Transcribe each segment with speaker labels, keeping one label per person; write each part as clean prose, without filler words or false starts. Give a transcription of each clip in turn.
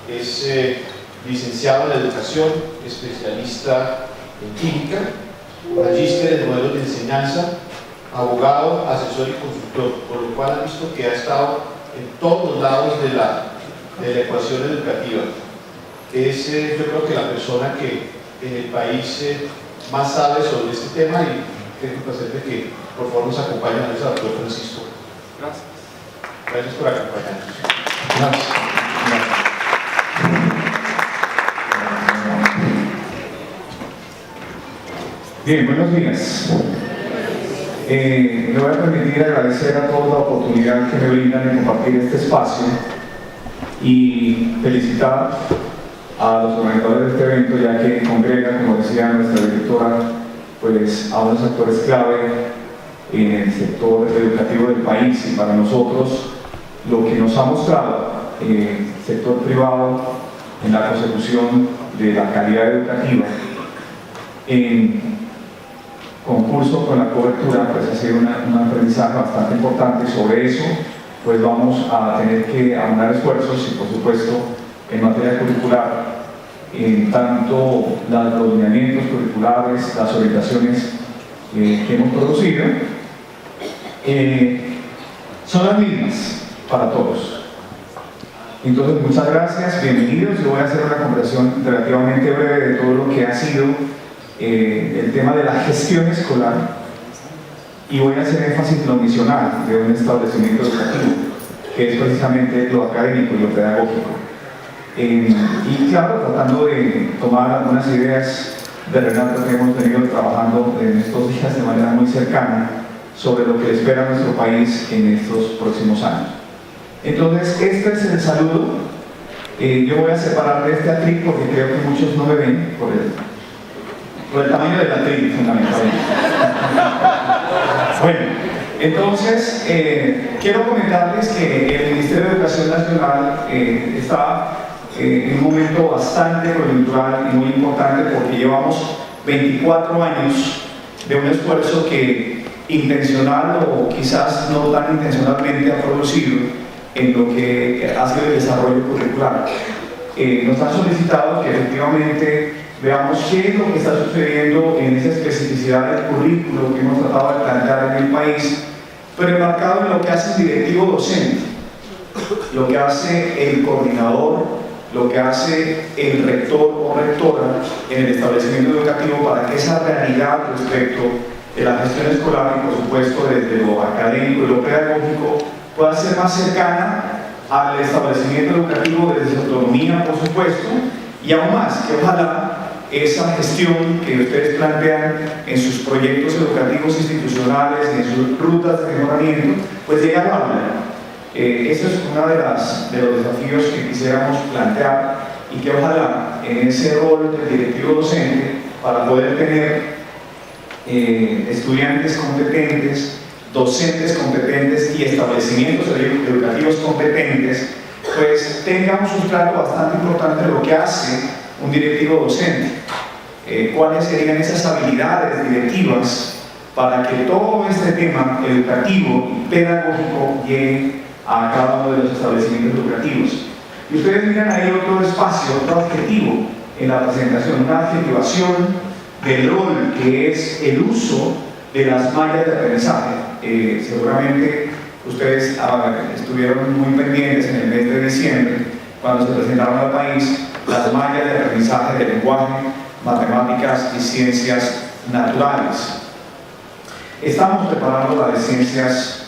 Speaker 1: es licenciado en Educación, especialista en Química, magíster en Modelos de Enseñanza, abogado, asesor y consultor, por lo cual han visto que ha estado en todos los lados de la ecuación educativa. Es yo creo que la persona que en el país más sabe sobre este tema, y tengo el placer de que por favor nos acompañe a nuestro doctor Francisco. Gracias. Gracias por acompañarnos.
Speaker 2: Gracias. Bien, buenos días. Me voy a permitir agradecer a todos la oportunidad que me brindan de compartir este espacio y felicitar a los organizadores de este evento, ya que congrega, como decía nuestra directora, pues a unos actores clave en el sector educativo del país. Y para nosotros lo que nos ha mostrado el sector privado en la consecución de la calidad educativa en concurso con la cobertura, pues ha sido un aprendizaje bastante importante. Sobre eso pues vamos a tener que aunar esfuerzos y por supuesto en materia curricular, en tanto los lineamientos curriculares, las orientaciones que hemos producido son las mismas para todos. Entonces, muchas gracias, bienvenidos. Yo voy a hacer una conversación relativamente breve de todo lo que ha sido el tema de la gestión escolar, y voy a hacer énfasis en lo misional de un establecimiento educativo, que es precisamente lo académico y lo pedagógico. Y claro, tratando de tomar algunas ideas de Renato que hemos venido trabajando en estos días de manera muy cercana sobre lo que le espera a nuestro país en estos próximos años. Entonces, este es el saludo. Yo voy a separar de este atril porque creo que muchos no me ven por el tamaño del atril, fundamentalmente. Bueno, entonces, quiero comentarles que el Ministerio de Educación Nacional está en un momento bastante coyuntural y muy importante, porque llevamos 24 años de un esfuerzo que intencional o quizás no tan intencionalmente ha producido en lo que ha sido el desarrollo curricular. Nos han solicitado que efectivamente veamos qué es lo que está sucediendo en esa especificidad del currículo que hemos tratado de plantear en el país, pero enmarcado en lo que hace el directivo docente, lo que hace el coordinador, lo que hace el rector o rectora en el establecimiento educativo, para que esa realidad respecto de la gestión escolar y por supuesto desde lo académico y lo pedagógico pueda ser más cercana al establecimiento educativo desde su autonomía, por supuesto, y aún más, que ojalá esa gestión que ustedes plantean en sus proyectos educativos institucionales, en sus rutas de mejoramiento, pues llegue al aula. Ese es uno de los desafíos que quisiéramos plantear, y que ojalá en ese rol del directivo docente, para poder tener estudiantes competentes, docentes competentes y establecimientos educativos competentes, pues tengamos un trato bastante importante de lo que hace un directivo docente. ¿Cuáles serían esas habilidades directivas para que todo este tema educativo y pedagógico llegue a cada uno de los establecimientos educativos? Y ustedes miran ahí otro espacio, otro adjetivo en la presentación, una adjetivación del rol que es el uso de las mallas de aprendizaje. Seguramente ustedes estuvieron muy pendientes en el mes de diciembre, cuando se presentaron al país las mallas de aprendizaje de lenguaje, matemáticas y ciencias naturales. Estamos preparando la de ciencias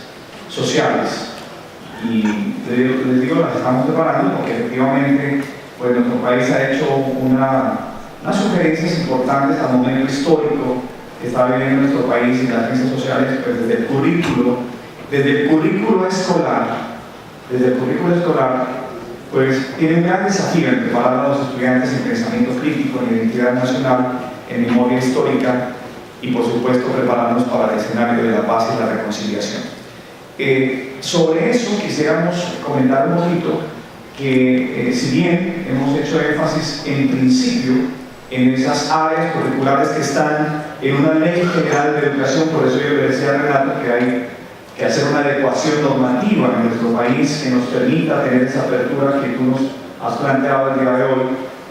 Speaker 2: sociales, y les digo, las estamos preparando porque efectivamente pues, nuestro país ha hecho unas sugerencias importantes al momento histórico que está viviendo nuestro país en las ciencias sociales, pues desde el currículo escolar, pues tiene un gran desafío en preparar a los estudiantes en pensamiento crítico, en identidad nacional, en memoria histórica, y por supuesto prepararnos para el escenario de la paz y la reconciliación. Sobre eso quisiéramos comentar un poquito que si bien hemos hecho énfasis en principio en esas áreas curriculares que están en una ley general de educación, por eso yo le decía a Renato que hay que hacer una adecuación normativa en nuestro país que nos permita tener esa apertura que tú nos has planteado el día de hoy,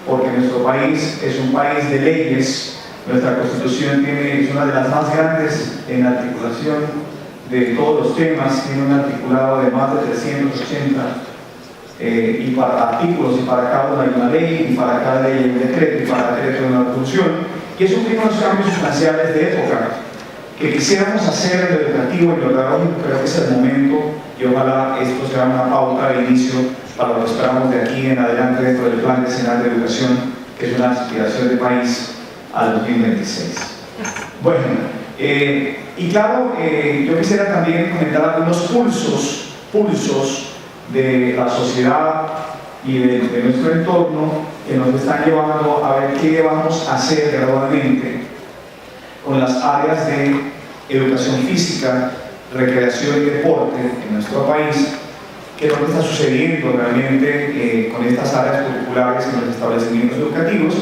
Speaker 2: porque nuestro país es un país de leyes. Nuestra Constitución es una de las más grandes en articulación de todos los temas, tiene un articulado de más de 380 y para artículos, y para cada uno hay una ley, y para cada ley hay un decreto, y para decreto hay una resolución, y eso tiene unos cambios sustanciales de época que quisiéramos hacer en lo educativo y lo pedagógico. Creo que es el momento, y ojalá esto sea una pauta de inicio para lo que esperamos de aquí en adelante dentro del Plan Decenal de Educación, que es una aspiración de país al 2026. Bueno, y claro, yo quisiera también comentar algunos pulsos de la sociedad y de nuestro entorno que nos están llevando a ver qué vamos a hacer gradualmente con las áreas de educación física, recreación y deporte en nuestro país, qué es lo que está sucediendo realmente con estas áreas curriculares en los establecimientos educativos.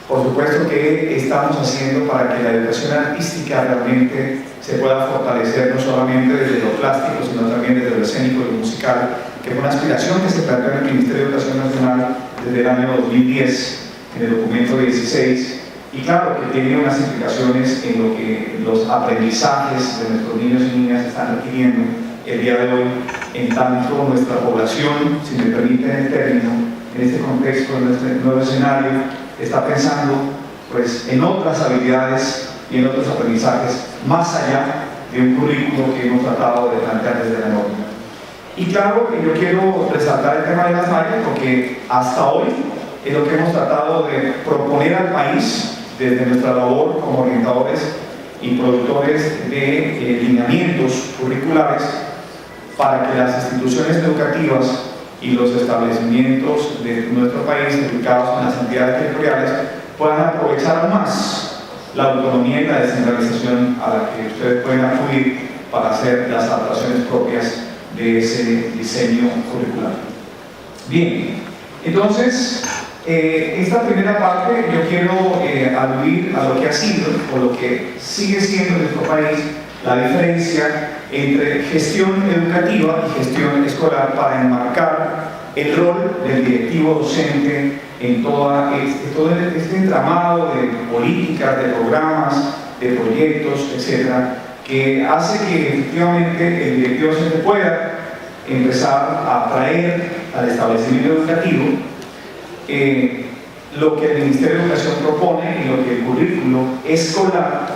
Speaker 2: Por supuesto que estamos haciendo para que la educación artística realmente se pueda fortalecer no solamente desde lo plástico, sino también desde lo escénico y lo musical, que fue una aspiración que se planteó en el Ministerio de Educación Nacional desde el año 2010, en el documento 16, y claro que tiene unas implicaciones en lo que los aprendizajes de nuestros niños y niñas están adquiriendo el día de hoy, en tanto nuestra población, si me permiten el término, en este contexto, en este nuevo escenario, está pensando pues, en otras habilidades y en otros aprendizajes, más allá de un currículo que hemos tratado de plantear desde la norma. Y claro que yo quiero resaltar el tema de las mallas, porque hasta hoy es lo que hemos tratado de proponer al país desde nuestra labor como orientadores y productores de lineamientos curriculares para que las instituciones educativas y los establecimientos de nuestro país ubicados en las entidades territoriales puedan aprovechar aún más la autonomía y la descentralización a la que ustedes pueden acudir para hacer las adaptaciones propias de ese diseño curricular. Bien, entonces esta primera parte yo quiero aludir a lo que ha sido o lo que sigue siendo en nuestro país la diferencia entre gestión educativa y gestión escolar para enmarcar el rol del directivo docente en todo este entramado de políticas, de programas, de proyectos, etcétera, que hace que efectivamente el directivo docente pueda empezar a atraer al establecimiento educativo lo que el Ministerio de Educación propone y lo que el currículo escolar,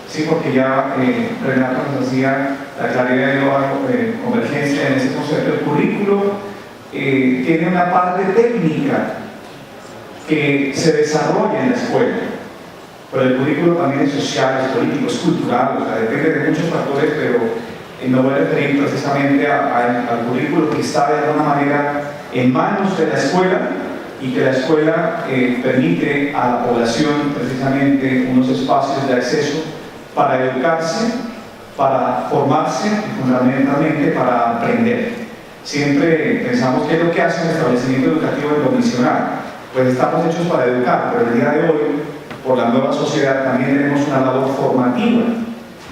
Speaker 2: sí, porque ya Renato nos hacía la claridad de la convergencia en ese concepto. El currículo tiene una parte técnica que se desarrolla en la escuela, pero el currículo también es social, es político, es cultural, o sea, depende de muchos factores, pero no voy a referir precisamente al currículo que está de alguna manera en manos de la escuela, y que la escuela permite a la población precisamente unos espacios de acceso para educarse, para formarse y fundamentalmente para aprender. Siempre pensamos que es lo que hace un establecimiento educativo en lo misional. Pues estamos hechos para educar, pero el día de hoy, por la nueva sociedad, también tenemos una labor formativa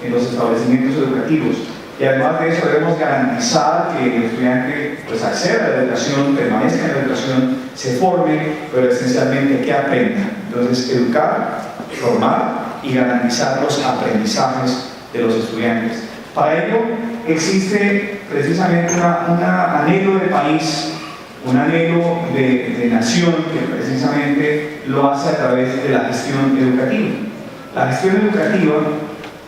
Speaker 2: en los establecimientos educativos. Y además de eso debemos garantizar que el estudiante pues, acceda a la educación, permanezca en la educación, se forme, pero esencialmente que aprenda. Entonces, educar, formar y garantizar los aprendizajes de los estudiantes. Para ello existe precisamente un anhelo de país, un anhelo de nación que precisamente lo hace a través de la gestión educativa. La gestión educativa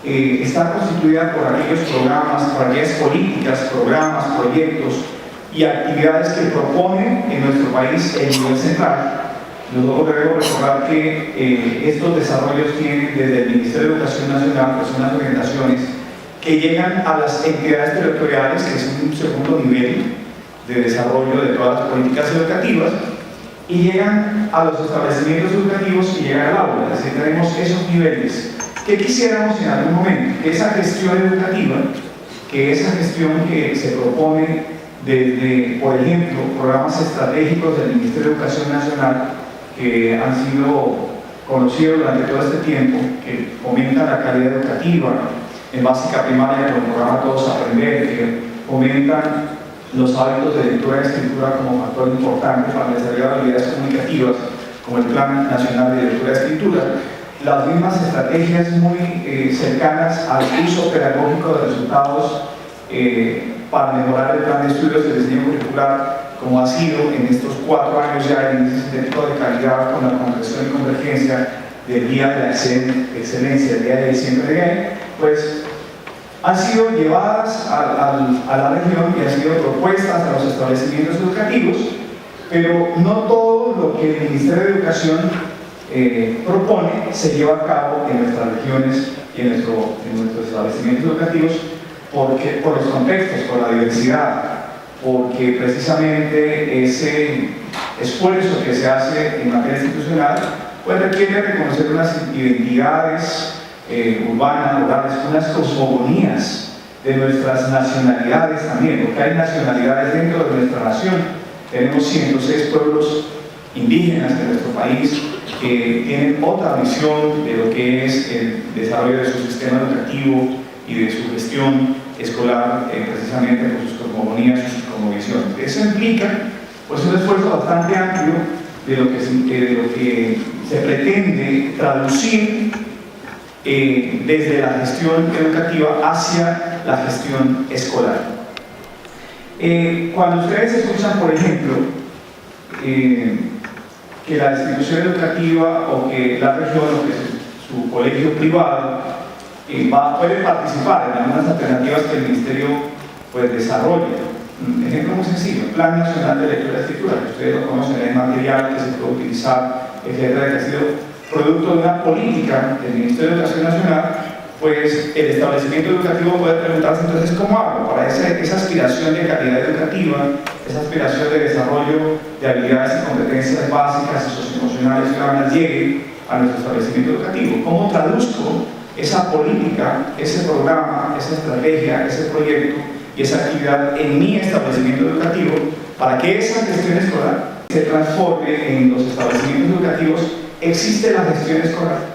Speaker 2: está constituida por aquellos programas, por aquellas políticas, programas, proyectos y actividades que proponen en nuestro país el nivel central. Nosotros debemos recordar que estos desarrollos tienen desde el Ministerio de Educación Nacional, pues unas orientaciones que llegan a las entidades territoriales, que es un segundo nivel de desarrollo de todas las políticas educativas, y llegan a los establecimientos educativos y llegan al aula. Es decir, tenemos esos niveles. ¿Qué quisiéramos en algún momento? Que esa gestión educativa, que esa gestión que se propone desde, por ejemplo, programas estratégicos del Ministerio de Educación Nacional, que han sido conocidos durante todo este tiempo, que fomentan la calidad educativa en básica primaria con el programa Todos Aprender, que fomentan los hábitos de lectura y escritura como factor importante para desarrollar habilidades comunicativas, como el Plan Nacional de Lectura y Escritura, las mismas estrategias muy cercanas al uso pedagógico de resultados para mejorar el plan de estudios de diseño curricular, como ha sido en estos 4 años ya en ese centro de calidad con la concreción y convergencia del Día de la Excelencia, el Día de Diciembre de ahí, pues han sido llevadas a la región y han sido propuestas a los establecimientos educativos, pero no todo lo que el Ministerio de Educación propone se lleva a cabo en nuestras regiones y en nuestros establecimientos educativos por los contextos, por la diversidad, porque precisamente ese esfuerzo que se hace en materia institucional pues requiere reconocer unas identidades urbanas, rurales, unas cosmogonías de nuestras nacionalidades también, porque hay nacionalidades dentro de nuestra nación. Tenemos 106 pueblos indígenas de nuestro país que tienen otra visión de lo que es el desarrollo de su sistema educativo y de su gestión escolar, precisamente por sus cosmogonías y sus cosmovisiones. Eso implica pues, un esfuerzo bastante amplio de lo que se pretende traducir desde la gestión educativa hacia la gestión escolar. Cuando ustedes escuchan, por ejemplo, que la institución educativa o que la región o que su colegio privado puede participar en algunas alternativas que el Ministerio pues, desarrolla. Un ejemplo muy sencillo, el Plan Nacional de Lectura y Escritura, que ustedes lo conocen, es material que se puede utilizar, etcétera, que ha sido producto de una política del Ministerio de Educación Nacional. Pues el establecimiento educativo puede preguntarse entonces cómo hago para esa aspiración de calidad educativa, esa aspiración de desarrollo de habilidades y competencias básicas y socioemocionales ciudadanas llegue a nuestro establecimiento educativo. ¿Cómo traduzco esa política, ese programa, esa estrategia, ese proyecto y esa actividad en mi establecimiento educativo para que esa gestión escolar se transforme en los establecimientos educativos? Existe la gestión escolar.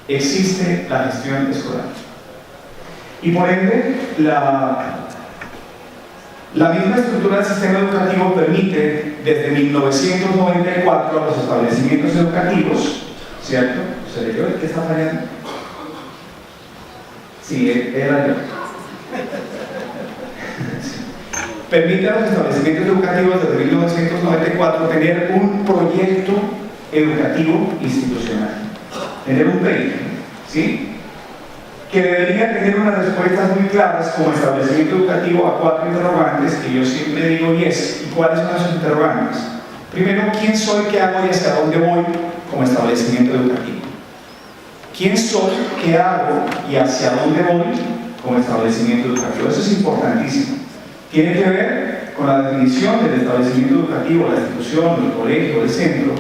Speaker 2: Existe la gestión escolar. Y por ende, la misma estructura del sistema educativo permite, desde 1994, a los establecimientos educativos, ¿cierto? ¿Se leyó? ¿Qué está fallando? Sí, era yo. Permite a los establecimientos educativos desde 1994 tener un proyecto educativo institucional. Tener un PEI, ¿sí? Que debería tener unas respuestas muy claras como establecimiento educativo a 4 interrogantes que yo siempre digo ¿y cuáles son esos interrogantes? Primero, ¿quién soy, qué hago y hacia dónde voy como establecimiento educativo? ¿Quién soy, qué hago y hacia dónde voy como establecimiento educativo? Eso es importantísimo. Tiene que ver con la definición del establecimiento educativo, la institución, el colegio, el centro,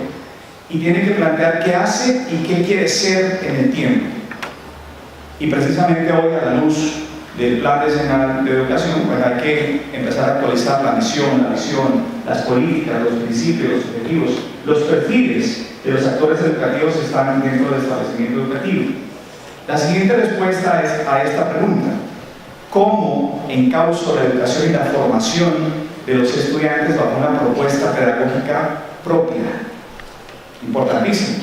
Speaker 2: y tiene que plantear qué hace y qué quiere ser en el tiempo. Y precisamente hoy, a la luz del Plan Nacional de Educación, pues hay que empezar a actualizar la misión, la visión, las políticas, los principios, los objetivos, los perfiles de los actores educativos que están dentro del establecimiento educativo. La siguiente respuesta es a esta pregunta: ¿cómo encauzo la educación y la formación de los estudiantes bajo una propuesta pedagógica propia? Importantísimo.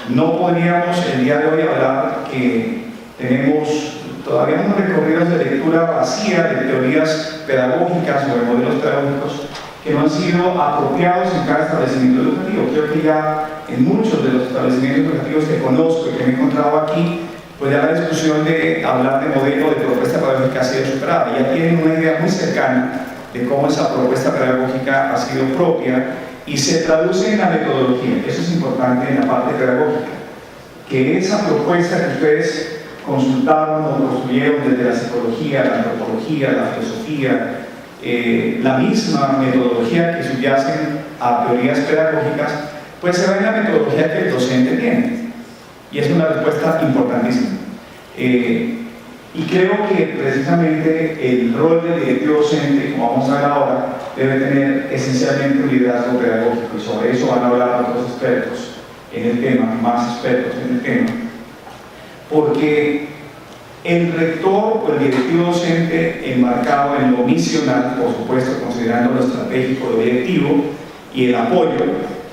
Speaker 2: No podríamos el día de hoy hablar que tenemos todavía unos recorridos de lectura vacía de teorías pedagógicas o de modelos pedagógicos que no han sido apropiados en cada establecimiento educativo. Creo que ya en muchos de los establecimientos educativos que conozco y que me he encontrado aquí, pues ya la discusión de hablar de modelo de propuesta pedagógica ha sido superada. Ya tienen una idea muy cercana de cómo esa propuesta pedagógica ha sido propia y se traduce en la metodología. Eso es importante en la parte pedagógica, que esa propuesta que ustedes consultaron o construyeron desde la psicología, la antropología, la filosofía, la misma metodología que subyacen a teorías pedagógicas, pues se ve en la metodología que el docente tiene. Y es una respuesta importantísima. Y creo que precisamente el rol del directivo docente, como vamos a ver ahora, debe tener esencialmente un liderazgo pedagógico, y sobre eso van a hablar otros expertos en el tema, más expertos en el tema, porque El rector o el directivo docente enmarcado en lo misional, por supuesto considerando lo estratégico, lo directivo y el apoyo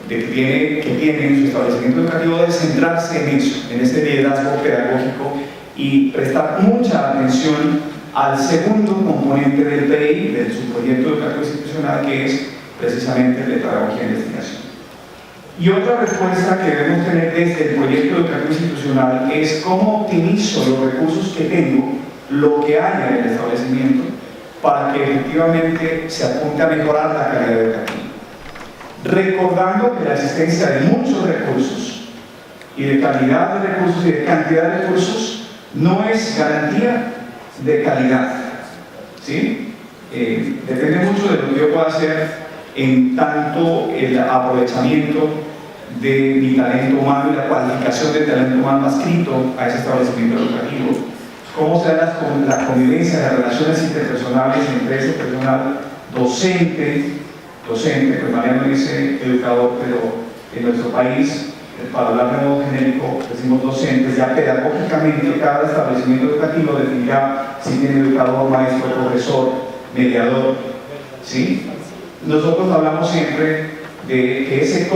Speaker 2: que tiene en su establecimiento educativo, de centrarse en eso, en ese liderazgo pedagógico y prestar mucha atención al segundo componente del PI, de su proyecto educativo institucional, que es precisamente el de pedagogía e investigación. Y otra respuesta que debemos tener desde el proyecto educativo institucional es cómo optimizo los recursos que tengo, lo que haya en el establecimiento, para que efectivamente se apunte a mejorar la calidad educativa. Recordando que la existencia de muchos recursos y de calidad de recursos y de cantidad de recursos no es garantía de calidad, ¿sí? Depende mucho de lo que yo pueda hacer en tanto el aprovechamiento de mi talento humano y la cualificación del talento humano adscrito a ese establecimiento educativo, cómo se da la convivencia, las relaciones interpersonales entre ese personal docente, pues Mariano dice educador, pero en nuestro país, para hablar de modo genérico, decimos docentes. Ya pedagógicamente cada establecimiento educativo definirá si tiene educador, maestro, profesor, mediador, ¿sí? Nosotros hablamos siempre de que ese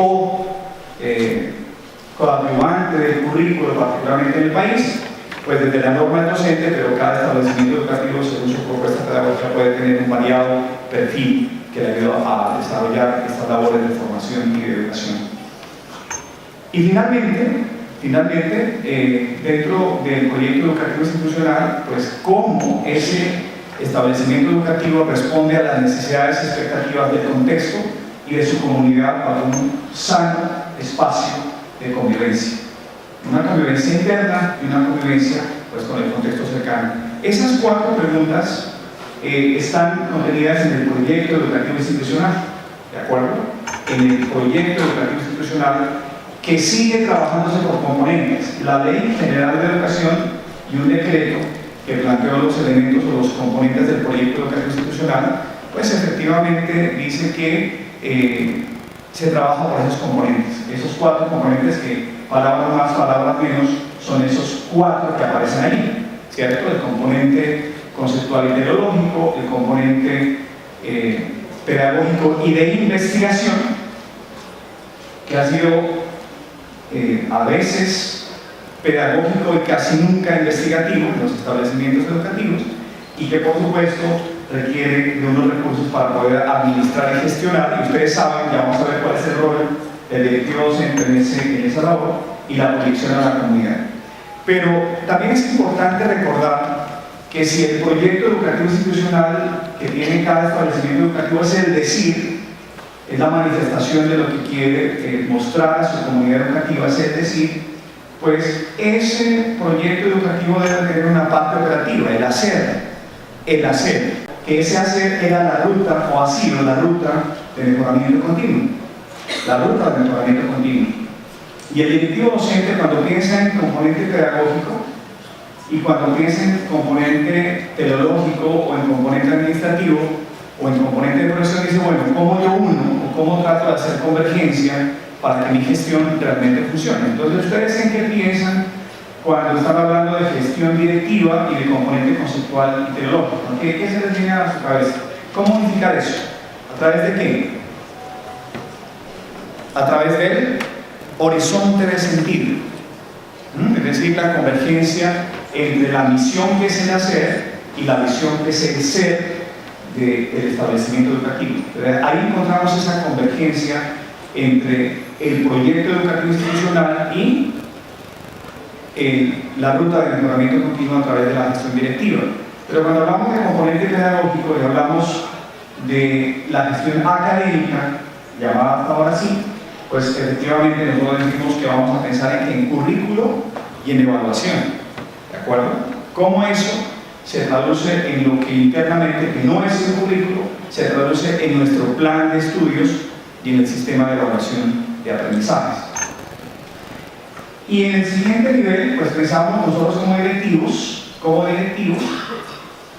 Speaker 2: coadyuvante del currículo, particularmente en el país, pues desde la norma del docente, pero cada establecimiento educativo, según su propuesta pedagógica, puede tener un variado perfil que le ayuda a desarrollar estas labores de formación y de educación. Y finalmente, dentro del proyecto educativo institucional, pues cómo ese establecimiento educativo responde a las necesidades y expectativas del contexto y de su comunidad para un sano espacio de convivencia. Una convivencia interna y una convivencia pues, con el contexto cercano. Esas cuatro preguntas están contenidas en el proyecto educativo institucional, ¿de acuerdo? En el proyecto educativo institucional que sigue trabajándose por componentes. La Ley General de Educación y un decreto que planteó los elementos o los componentes del proyecto educativo institucional, pues efectivamente dice que se trabaja por esos componentes. Esos cuatro componentes que, palabras más, palabras menos, son esos cuatro que aparecen ahí, ¿cierto? El componente conceptual y teleológico, el componente pedagógico y de investigación, que ha sido a veces pedagógico y casi nunca investigativo en los establecimientos educativos, y que por supuesto requiere de unos recursos para poder administrar y gestionar. Y ustedes saben, ya vamos a ver cuál es el rol del directivo docente en esa labor y la proyección a la comunidad. Pero también es importante recordar que si el proyecto educativo institucional que tiene cada establecimiento educativo es el decir, es la manifestación de lo que quiere mostrar a su comunidad educativa, es el decir, pues ese proyecto educativo debe tener una parte operativa, el hacer, que ese hacer era la ruta, o ha sido la ruta de mejoramiento continuo, Y el directivo docente, cuando piensa en componente pedagógico y cuando piensa en componente teleológico o en componente administrativo o en componente de profesión, dice, bueno, ¿cómo yo uno o cómo trato de hacer convergencia para que mi gestión realmente funcione? Entonces, ¿ustedes en qué piensan cuando están hablando de gestión directiva y de componente conceptual y teleológico? ¿Qué se les viene a su cabeza? ¿Cómo unificar eso? ¿A través de qué? A través del horizonte de sentido, es decir, la convergencia entre la misión que es el hacer y la visión que es el ser del establecimiento educativo. Ahí encontramos esa convergencia entre el proyecto educativo institucional y la ruta de mejoramiento continuo a través de la gestión directiva. Pero cuando hablamos de componente pedagógico y hablamos de la gestión académica, llamada hasta ahora sí, pues efectivamente nosotros decimos que vamos a pensar en currículo y en evaluación, ¿de acuerdo? ¿Cómo eso se traduce en lo que internamente, que no es el currículo, se traduce en nuestro plan de estudios y en el sistema de evaluación de aprendizajes? Y en el siguiente nivel, pues pensamos nosotros como directivos,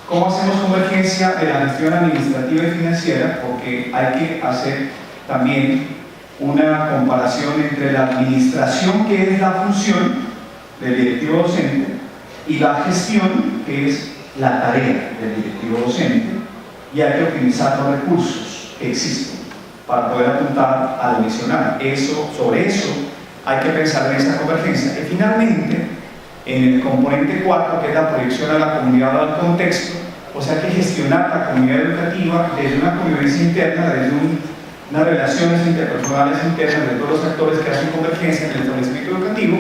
Speaker 2: cómo hacemos convergencia de la gestión administrativa y financiera, porque hay que hacer también una comparación entre la administración, que es la función del directivo docente, y la gestión, que es la tarea del directivo docente, y hay que optimizar los recursos que existen para poder apuntar a lo misional. Sobre eso hay que pensar en esa convergencia. Y finalmente, en el componente 4, que es la proyección a la comunidad o al contexto, o sea, hay que gestionar la comunidad educativa desde una convivencia interna, desde unas relaciones interpersonales internas de todos los actores que hacen convergencia en el establecimiento educativo,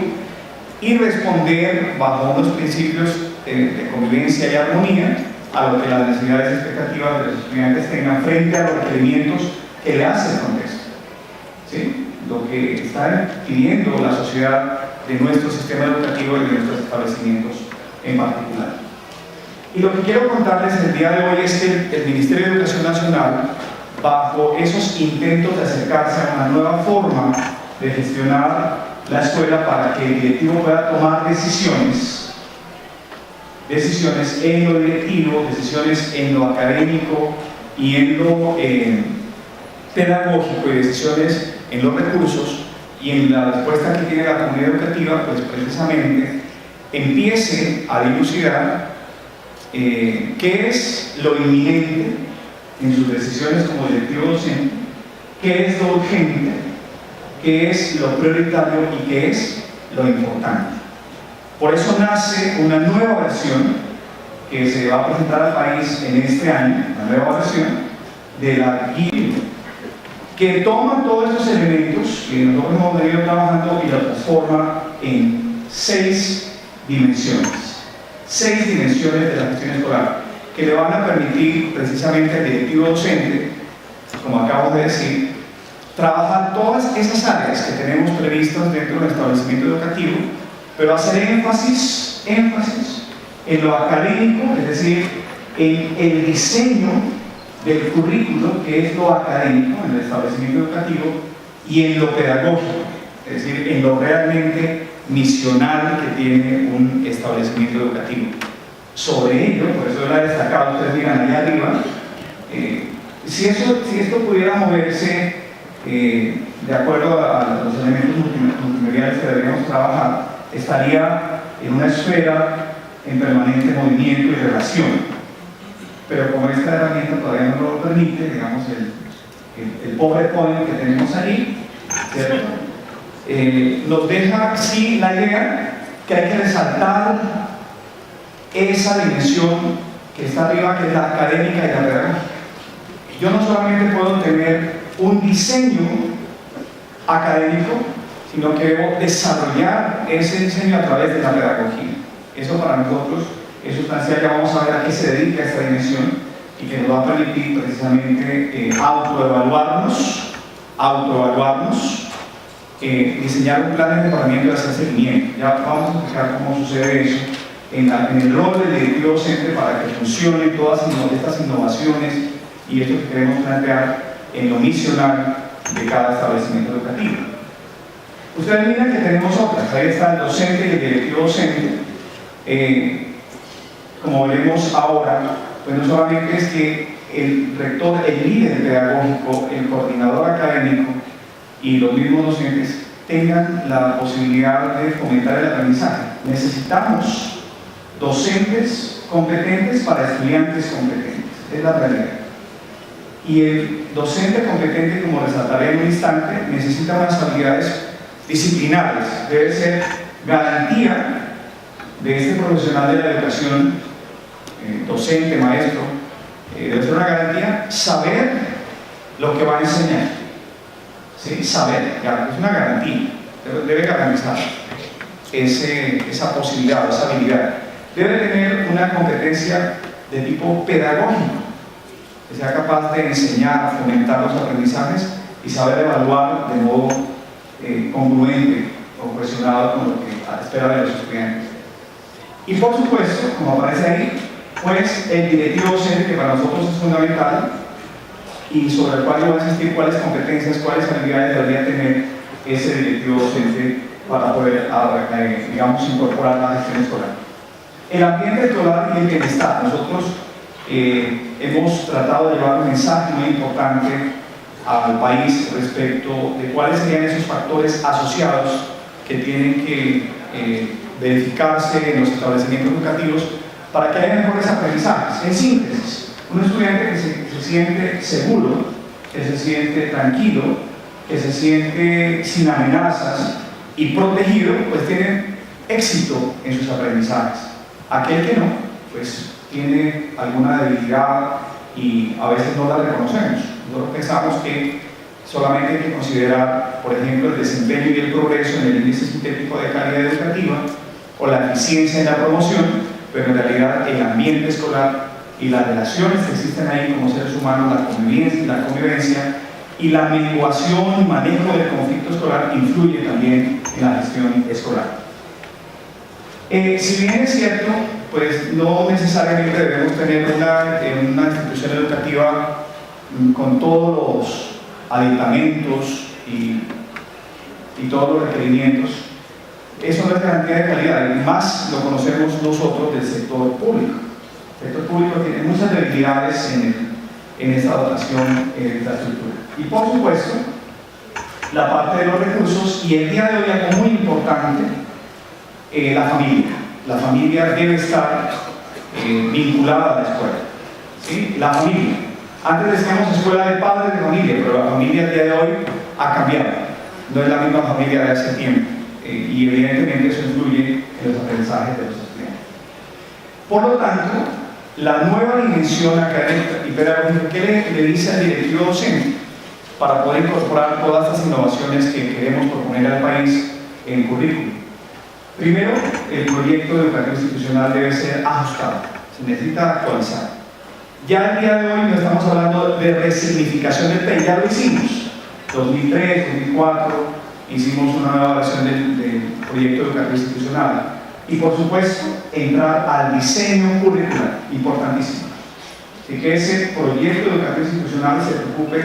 Speaker 2: y responder bajo unos principios de convivencia y armonía a lo que las necesidades y expectativas de los estudiantes tengan frente a los requerimientos que le hace el contexto, ¿sí? Lo que está pidiendo la sociedad de nuestro sistema educativo y de nuestros establecimientos en particular. Y lo que quiero contarles el día de hoy es que el Ministerio de Educación Nacional, bajo esos intentos de acercarse a una nueva forma de gestionar la escuela para que el directivo pueda tomar decisiones en lo directivo, decisiones en lo académico y en lo pedagógico, y decisiones en los recursos y en la respuesta que tiene la comunidad educativa, pues precisamente empiece a dilucidar qué es lo inminente en sus decisiones como directivo docente, qué es lo urgente, qué es lo prioritario y qué es lo importante. Por eso nace una nueva versión que se va a presentar al país en este año, una nueva versión de la guía, que toma todos estos elementos que nosotros hemos venido trabajando y los transforma en 6 dimensiones. 6 dimensiones de la gestión escolar que le van a permitir precisamente al directivo docente, como acabo de decir, trabajar todas esas áreas que tenemos previstas dentro del establecimiento educativo, pero hacer énfasis en lo académico, es decir, en el diseño del currículo, que es lo académico en el establecimiento educativo, y en lo pedagógico, es decir, en lo realmente misional que tiene un establecimiento educativo. Sobre ello, por eso lo he destacado, ustedes miran allá arriba, si esto pudiera moverse de acuerdo a los elementos multimediales que deberíamos trabajar, estaría en una esfera en permanente movimiento y relación. Pero como esta herramienta todavía no lo permite, digamos, el PowerPoint que tenemos ahí, ¿cierto? Nos deja sí la idea que hay que resaltar esa dimensión que está arriba, que es la académica y la pedagógica. Yo no solamente puedo tener un diseño académico, sino que debo desarrollar ese diseño a través de la pedagogía. Eso para nosotros es sustancial. Ya vamos a ver a qué se dedica esta dimensión y que nos va a permitir precisamente autoevaluarnos, diseñar un plan de mejoramiento y hacer seguimiento. Ya vamos a explicar cómo sucede eso en el rol del directivo docente para que funcionen todas estas innovaciones y esto que queremos plantear en lo misional de cada establecimiento educativo. Ustedes miran que tenemos otras, ahí está el docente y el directivo docente. Como veremos ahora, pues no solamente es que el rector, el líder pedagógico, el coordinador académico y los mismos docentes tengan la posibilidad de fomentar el aprendizaje. Necesitamos docentes competentes para estudiantes competentes, es la realidad. Y el docente competente, como resaltaré en un instante, necesita unas habilidades disciplinares, debe ser garantía de este profesional de la educación, docente, maestro, debe ser una garantía saber lo que va a enseñar. ¿Sí? Saber, es una garantía, debe garantizar esa posibilidad, esa habilidad. Debe tener una competencia de tipo pedagógico, que sea capaz de enseñar, fomentar los aprendizajes y saber evaluar de modo congruente o cohesionado con lo que espera de los estudiantes. Y por supuesto, como aparece ahí, pues el directivo docente, que para nosotros es fundamental y sobre el cual yo voy a insistir cuáles competencias, cuáles habilidades debería tener ese directivo docente para poder, digamos, incorporar la gestión escolar. El ambiente escolar y el bienestar. Nosotros hemos tratado de llevar un mensaje muy importante al país respecto de cuáles serían esos factores asociados que tienen que verificarse en los establecimientos educativos para que haya mejores aprendizajes. En síntesis, un estudiante que se siente seguro, que se siente tranquilo, que se siente sin amenazas y protegido, pues tiene éxito en sus aprendizajes. Aquel que no, pues tiene alguna debilidad y a veces no la reconocemos. Nosotros pensamos que solamente hay que considerar, por ejemplo, el desempeño y el progreso en el índice sintético de calidad educativa o la eficiencia en la promoción, pero en realidad el ambiente escolar y las relaciones que existen ahí como seres humanos, la convivencia y la menguación y manejo del conflicto escolar influye también en la gestión escolar. Si bien es cierto, pues no necesariamente debemos tener una institución educativa con todos los aditamentos y todos los requerimientos. Eso no es garantía de calidad, y más lo conocemos nosotros del sector público. El sector público tiene muchas debilidades en esta dotación de infraestructura. Y por supuesto, la parte de los recursos, y el día de hoy algo muy importante, la familia. La familia debe estar vinculada a la escuela. ¿Sí? La familia. Antes decíamos escuela de padres de familia, pero la familia el día de hoy ha cambiado. No es la misma familia de hace tiempo. Y evidentemente eso influye en los aprendizajes de los estudiantes. Por lo tanto, la nueva dimensión académica y pedagógica, ¿qué le dice al directivo docente para poder incorporar todas estas innovaciones que queremos proponer al país en el currículum? Primero, el proyecto educativo institucional debe ser ajustado, se necesita actualizar. Ya el día de hoy no estamos hablando de resignificación del PEI, ya lo hicimos. 2003, 2004, hicimos una nueva versión del proyecto educativo institucional. Y por supuesto, entrar al diseño curricular, importantísimo. Así que ese proyecto educativo institucional se preocupe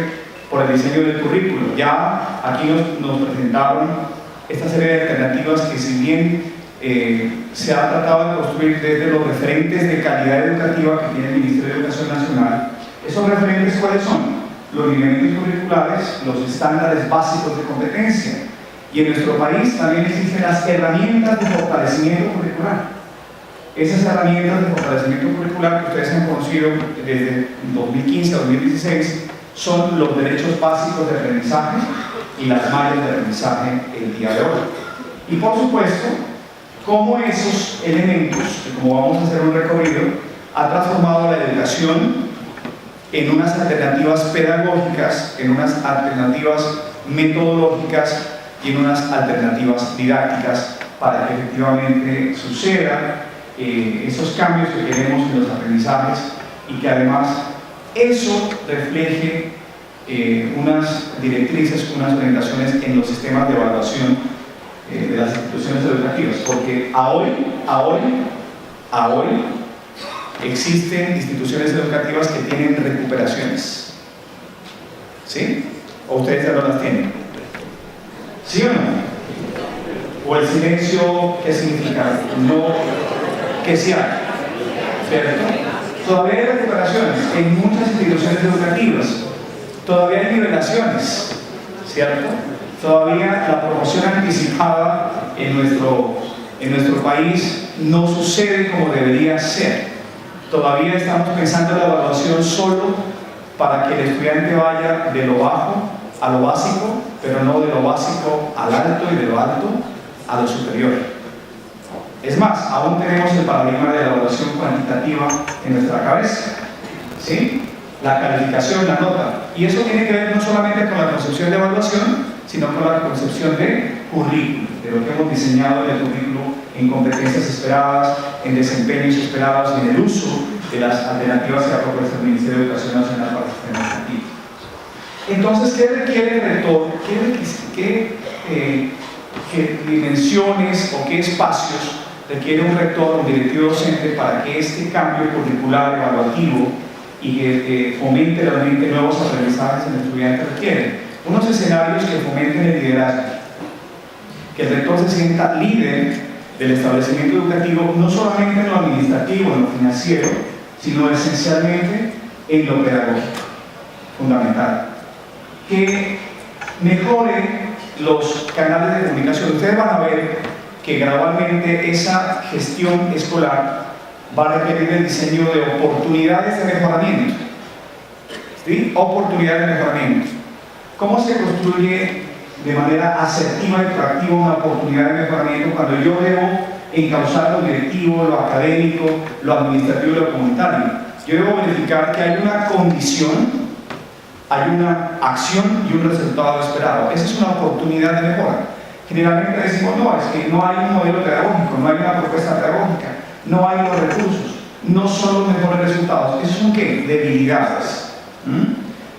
Speaker 2: por el diseño del currículo. Ya aquí nos presentaron esta serie de alternativas que, si bien se ha tratado de construir desde los referentes de calidad educativa que tiene el Ministerio de Educación Nacional, ¿esos referentes cuáles son? Los lineamientos curriculares, los estándares básicos de competencia. Y en nuestro país también existen las herramientas de fortalecimiento curricular. Esas herramientas de fortalecimiento curricular que ustedes han conocido desde 2015 a 2016 son los derechos básicos de aprendizaje y las mallas de aprendizaje el día de hoy. Y por supuesto, cómo esos elementos, como vamos a hacer un recorrido, ha transformado la educación en unas alternativas pedagógicas, en unas alternativas metodológicas y en unas alternativas didácticas para que efectivamente sucedan esos cambios que queremos en los aprendizajes y que además eso refleje unas directrices, unas orientaciones en los sistemas de evaluación de las instituciones educativas, porque a hoy existen instituciones educativas que tienen recuperaciones. ¿Sí? ¿O ustedes ya no las tienen? ¿Sí o no? ¿O el silencio qué significa? No, que sí hay. ¿Cierto? Todavía hay recuperaciones en muchas instituciones educativas. Todavía hay nivelaciones, ¿cierto? Todavía la promoción anticipada en nuestro país no sucede como debería ser. Todavía estamos pensando en la evaluación solo para que el estudiante vaya de lo bajo a lo básico, pero no de lo básico al alto y de lo alto a lo superior. Es más, aún tenemos el paradigma de la evaluación cuantitativa en nuestra cabeza, ¿sí? La calificación, la nota. Y eso tiene que ver no solamente con la concepción de evaluación, sino con la concepción de currículum, de lo que hemos diseñado en el currículum en competencias esperadas, en desempeños esperados y en el uso de las alternativas que ha propuesto el Ministerio de Educación Nacional para el sistema educativo. Entonces, ¿qué requiere el rector? ¿Qué dimensiones o qué espacios requiere un rector o un directivo docente para que este cambio curricular evaluativo y que fomente realmente nuevos aprendizajes en el estudiante requiere? Unos escenarios que fomenten el liderazgo, que el rector se sienta líder del establecimiento educativo, no solamente en lo administrativo, en lo financiero, sino esencialmente en lo pedagógico, fundamental. Que mejore los canales de comunicación. Ustedes van a ver que gradualmente esa gestión escolar va a requerir el diseño de oportunidades de mejoramiento. ¿Sí? Oportunidades de mejoramiento. ¿Cómo se construye de manera asertiva y proactiva una oportunidad de mejoramiento cuando yo debo encauzar lo directivo, lo académico, lo administrativo y lo comunitario? Yo debo verificar que hay una condición, hay una acción y un resultado esperado. Esa es una oportunidad de mejora. Generalmente decimos, no, es que no hay un modelo pedagógico, no hay una propuesta pedagógica, no hay los recursos, no son los mejores resultados. ¿Esos son qué? Debilidades.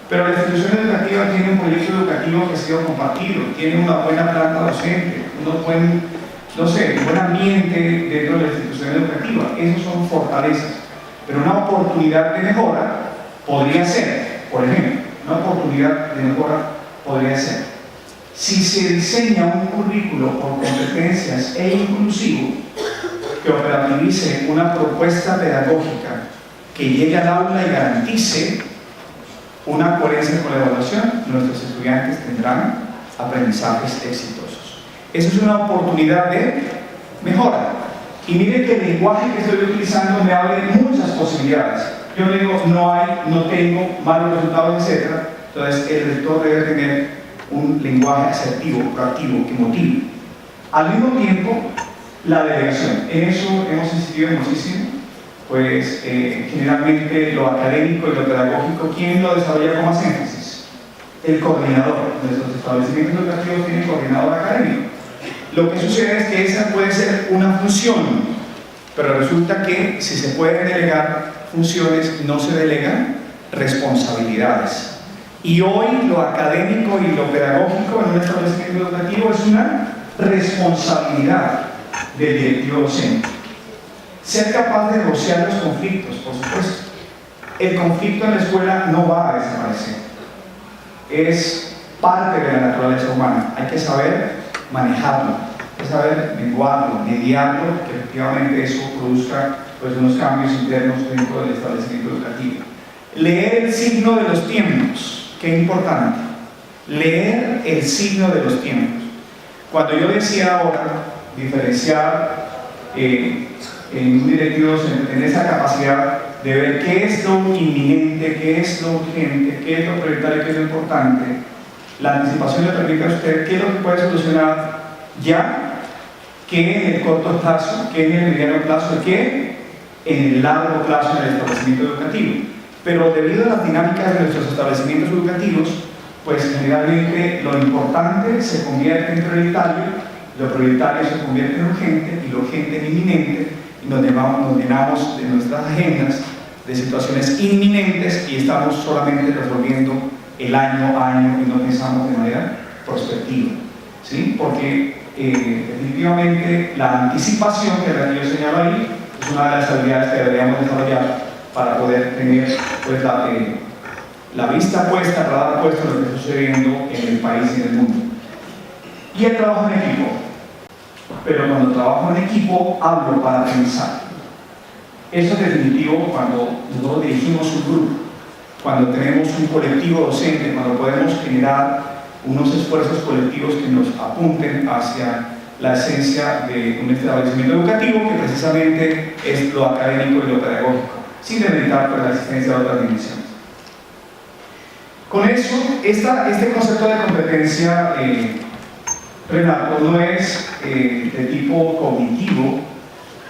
Speaker 2: Pero la institución educativa tiene un proyecto educativo que ha sido compartido, tiene una buena planta docente, un buen ambiente dentro de la institución educativa. Esas son fortalezas. Pero una oportunidad de mejora podría ser, por ejemplo, una oportunidad de mejora podría ser, si se diseña un currículo por competencias e inclusivo que operativice una propuesta pedagógica que llegue al aula y garantice una coherencia con la evaluación, nuestros estudiantes tendrán aprendizajes exitosos. Esa es una oportunidad de mejora. Y mire que el lenguaje que estoy utilizando me abre muchas posibilidades. Yo le digo, no tengo malos resultados, etc. Entonces el rector debe tener un lenguaje asertivo, proactivo, que motive. Al mismo tiempo, la delegación. En eso hemos insistido muchísimo. Pues generalmente lo académico y lo pedagógico, ¿quién lo desarrolla con más énfasis? El coordinador. Nuestros establecimientos educativos tienen coordinador académico. Lo que sucede es que esa puede ser una función, pero resulta que si se pueden delegar funciones, no se delegan responsabilidades. Y hoy lo académico y lo pedagógico en un establecimiento educativo es una responsabilidad del directivo docente. Ser capaz de negociar los conflictos, por supuesto. El conflicto en la escuela no va a desaparecer. Es parte de la naturaleza humana. Hay que saber manejarlo, hay que saber menguarlo, mediarlo, que efectivamente eso produzca pues, unos cambios internos dentro del establecimiento educativo. Leer el signo de los tiempos, qué importante. Leer el signo de los tiempos. Cuando yo decía ahora diferenciar en un directivo docente, tener esa capacidad de ver qué es lo inminente, qué es lo urgente, qué es lo prioritario, qué es lo importante. La anticipación le permite a usted qué es lo que puede solucionar ya, qué en el corto plazo, qué en el mediano plazo y qué en el largo plazo en el establecimiento educativo. Pero debido a las dinámicas de nuestros establecimientos educativos, pues generalmente lo importante se convierte en prioritario, lo prioritario se convierte en urgente y lo urgente en inminente, y nos llenamos de nuestras agendas de situaciones inminentes y estamos solamente resolviendo el año a año y no pensamos de manera prospectiva, ¿sí? Porque definitivamente la anticipación que yo señalo ahí es una de las habilidades que deberíamos desarrollar para poder tener pues, la vista puesta, el radar puesto en lo que está sucediendo en el país y en el mundo. Y el trabajo en equipo. Pero cuando trabajo en equipo, hablo para pensar. Eso es definitivo cuando nosotros dirigimos un grupo, cuando tenemos un colectivo docente, cuando podemos generar unos esfuerzos colectivos que nos apunten hacia la esencia de un establecimiento educativo, que precisamente es lo académico y lo pedagógico, sin demeritar por la existencia de otras dimensiones. Con eso, este concepto de competencia, Renato, no es de tipo cognitivo,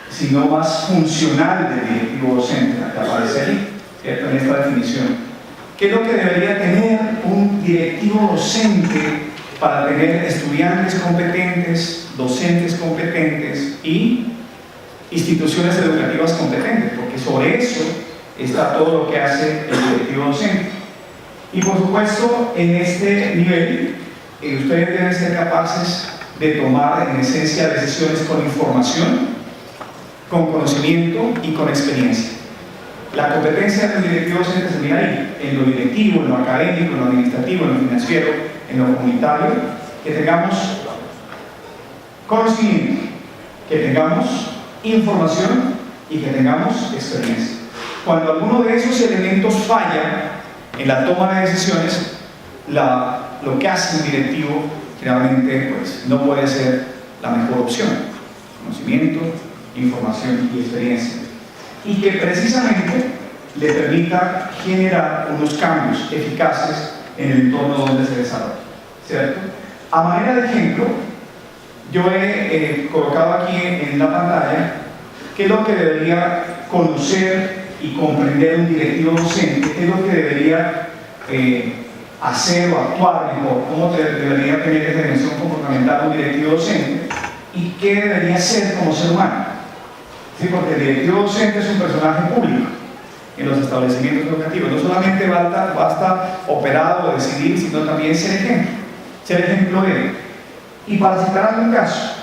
Speaker 2: sino más funcional del directivo docente, que aparece ahí, ¿cierto? En esta definición. ¿Qué es lo que debería tener un directivo docente para tener estudiantes competentes, docentes competentes y instituciones educativas competentes? Porque sobre eso está todo lo que hace el directivo docente. Y por supuesto, en este nivel, ustedes deben ser capaces de tomar en esencia decisiones con información, con conocimiento y con experiencia. La competencia del directivo docente se mira ahí, en lo directivo, en lo académico, en lo administrativo, en lo financiero, en lo comunitario, que tengamos conocimiento, que tengamos información y que tengamos experiencia. Cuando alguno de esos elementos falla en la toma de decisiones, lo que hace un directivo realmente pues, no puede ser la mejor opción. conocimiento, información y experiencia, y que precisamente le permita generar unos cambios eficaces en el entorno donde se desarrolla, ¿cierto? A manera de ejemplo, yo he colocado aquí en la pantalla qué es lo que debería conocer y comprender un directivo docente, qué es lo que debería hacer o actuar mejor, cómo debería tener esa dimensión comportamental un directivo docente y qué debería ser como ser humano. ¿Sí? Porque el directivo docente es un personaje público en los establecimientos educativos. No solamente basta operar o decidir, sino también ser ejemplo de él. Y para citar algún caso,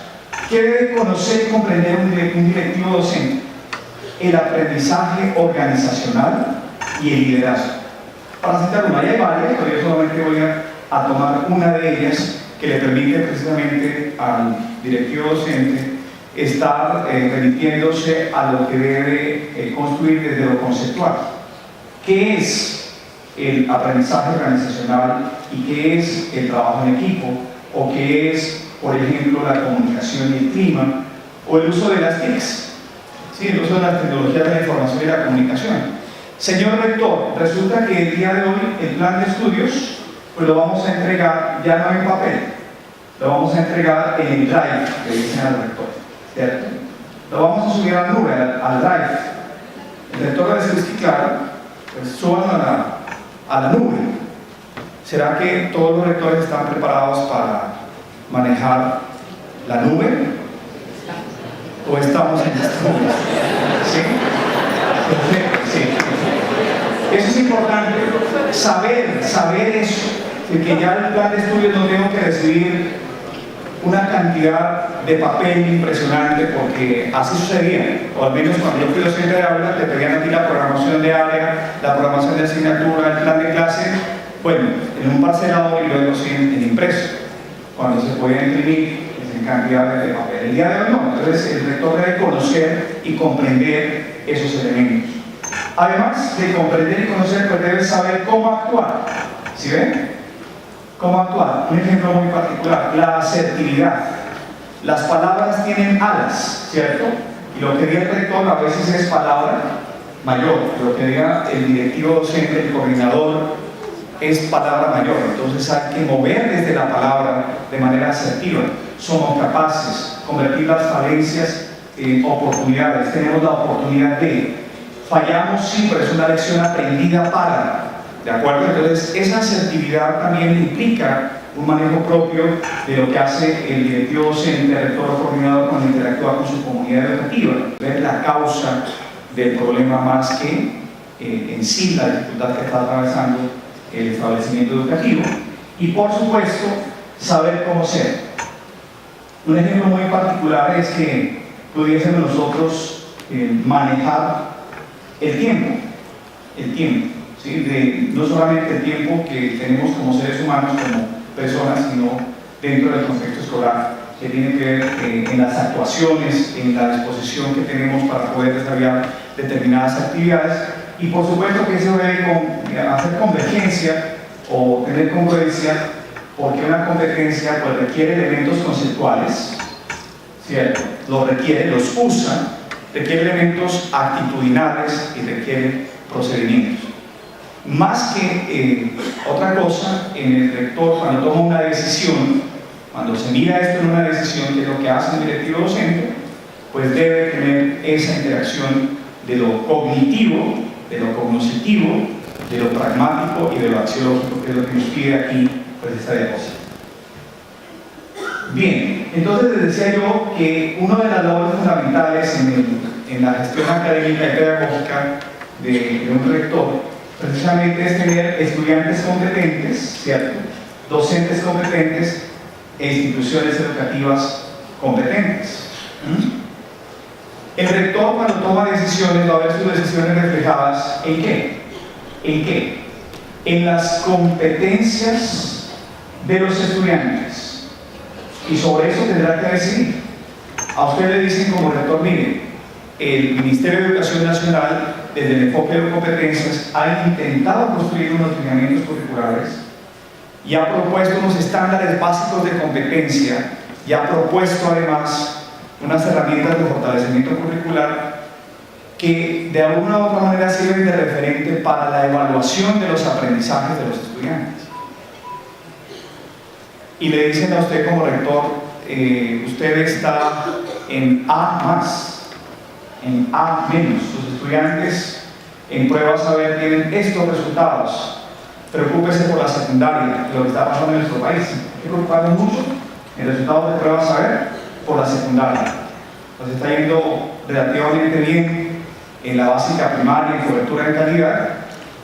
Speaker 2: ¿qué debe conocer y comprender un directivo docente? El aprendizaje organizacional y el liderazgo. Para citar una, hay varias, pero yo solamente voy a tomar una de ellas que le permite precisamente al directivo docente estar remitiéndose a lo que debe construir desde lo conceptual. ¿Qué es el aprendizaje organizacional y qué es el trabajo en equipo? ¿O qué es, por ejemplo, la comunicación y el clima? ¿O el uso de las TICs? ¿Sí? El uso de las tecnologías de la información y la comunicación. Señor rector, resulta que el día de hoy el plan de estudios pues lo vamos a entregar ya no en papel, lo vamos a entregar en el drive, le dicen al rector, ¿cierto? Lo vamos a subir a la nube, al drive. El rector va a decir que claro, pues suban a la nube. ¿Será que todos los rectores están preparados para manejar la nube? ¿O estamos en esta nube? ¿Sí? Perfecto, sí. Eso es importante, saber eso, de que ya el plan de estudios no tengo que recibir una cantidad de papel impresionante, porque así sucedía, o al menos cuando yo fui docente de aula, te pedían a ti la programación de área, la programación de asignatura, el plan de clase, bueno, en un parcelado y luego sí en impreso, cuando se podía imprimir en cantidades de papel. El día de hoy no, entonces el rector debe conocer y comprender esos elementos. Además de comprender y conocer, pues debe saber cómo actuar. ¿Sí ven? ¿Cómo actuar? Un ejemplo muy particular, la asertividad. Las palabras tienen alas, ¿cierto? Y lo que diga el rector a veces es palabra mayor, lo que diga el directivo docente, el coordinador, es palabra mayor. Entonces hay que mover desde la palabra de manera asertiva. Somos capaces de convertir las falencias en oportunidades. Tenemos la oportunidad de fallamos, sí, pero es una lección aprendida para, ¿de acuerdo? Entonces esa asertividad también implica un manejo propio de lo que hace el directivo docente, el rector o coordinador cuando interactúa con su comunidad educativa, ver la causa del problema más que en sí la dificultad que está atravesando el establecimiento educativo, y por supuesto saber cómo ser. Un ejemplo muy particular es que pudiésemos nosotros manejar el tiempo, ¿sí? No solamente el tiempo que tenemos como seres humanos, como personas, sino dentro del contexto escolar, que tiene que ver en las actuaciones, en la disposición que tenemos para poder desarrollar determinadas actividades, y por supuesto que eso debe hacer convergencia o tener congruencia, porque una competencia pues requiere elementos conceptuales, ¿cierto? Los requiere, los usa, requiere elementos actitudinales y requiere procedimientos. Más que otra cosa, en el rector, cuando toma una decisión, cuando se mira esto en una decisión, que es lo que hace el directivo docente, pues debe tener esa interacción de lo cognitivo, de lo cognoscitivo, de lo pragmático y de lo axiológico, que es lo que nos pide aquí pues esta diapositiva. Bien, entonces les decía yo que una de las labores fundamentales en la gestión académica y pedagógica de un rector precisamente es tener estudiantes competentes, ¿cierto? Docentes competentes e instituciones educativas competentes. El rector, cuando toma decisiones, va a ver sus decisiones reflejadas ¿en qué? ¿En qué? En las competencias de los estudiantes, y sobre eso tendrá que decidir. A usted le dicen como rector, mire, el Ministerio de Educación Nacional, desde el enfoque de competencias, ha intentado construir unos lineamientos curriculares y ha propuesto unos estándares básicos de competencia, y ha propuesto además unas herramientas de fortalecimiento curricular que de alguna u otra manera sirven de referente para la evaluación de los aprendizajes de los estudiantes. Y le dicen a usted como rector, usted está en A+, en A-, sus estudiantes en pruebas saber tienen estos resultados. Preocúpese por la secundaria, lo que está pasando en nuestro país. Hay que preocuparnos mucho en resultados de pruebas saber por la secundaria. Nos está yendo relativamente bien en la básica primaria, en cobertura de calidad,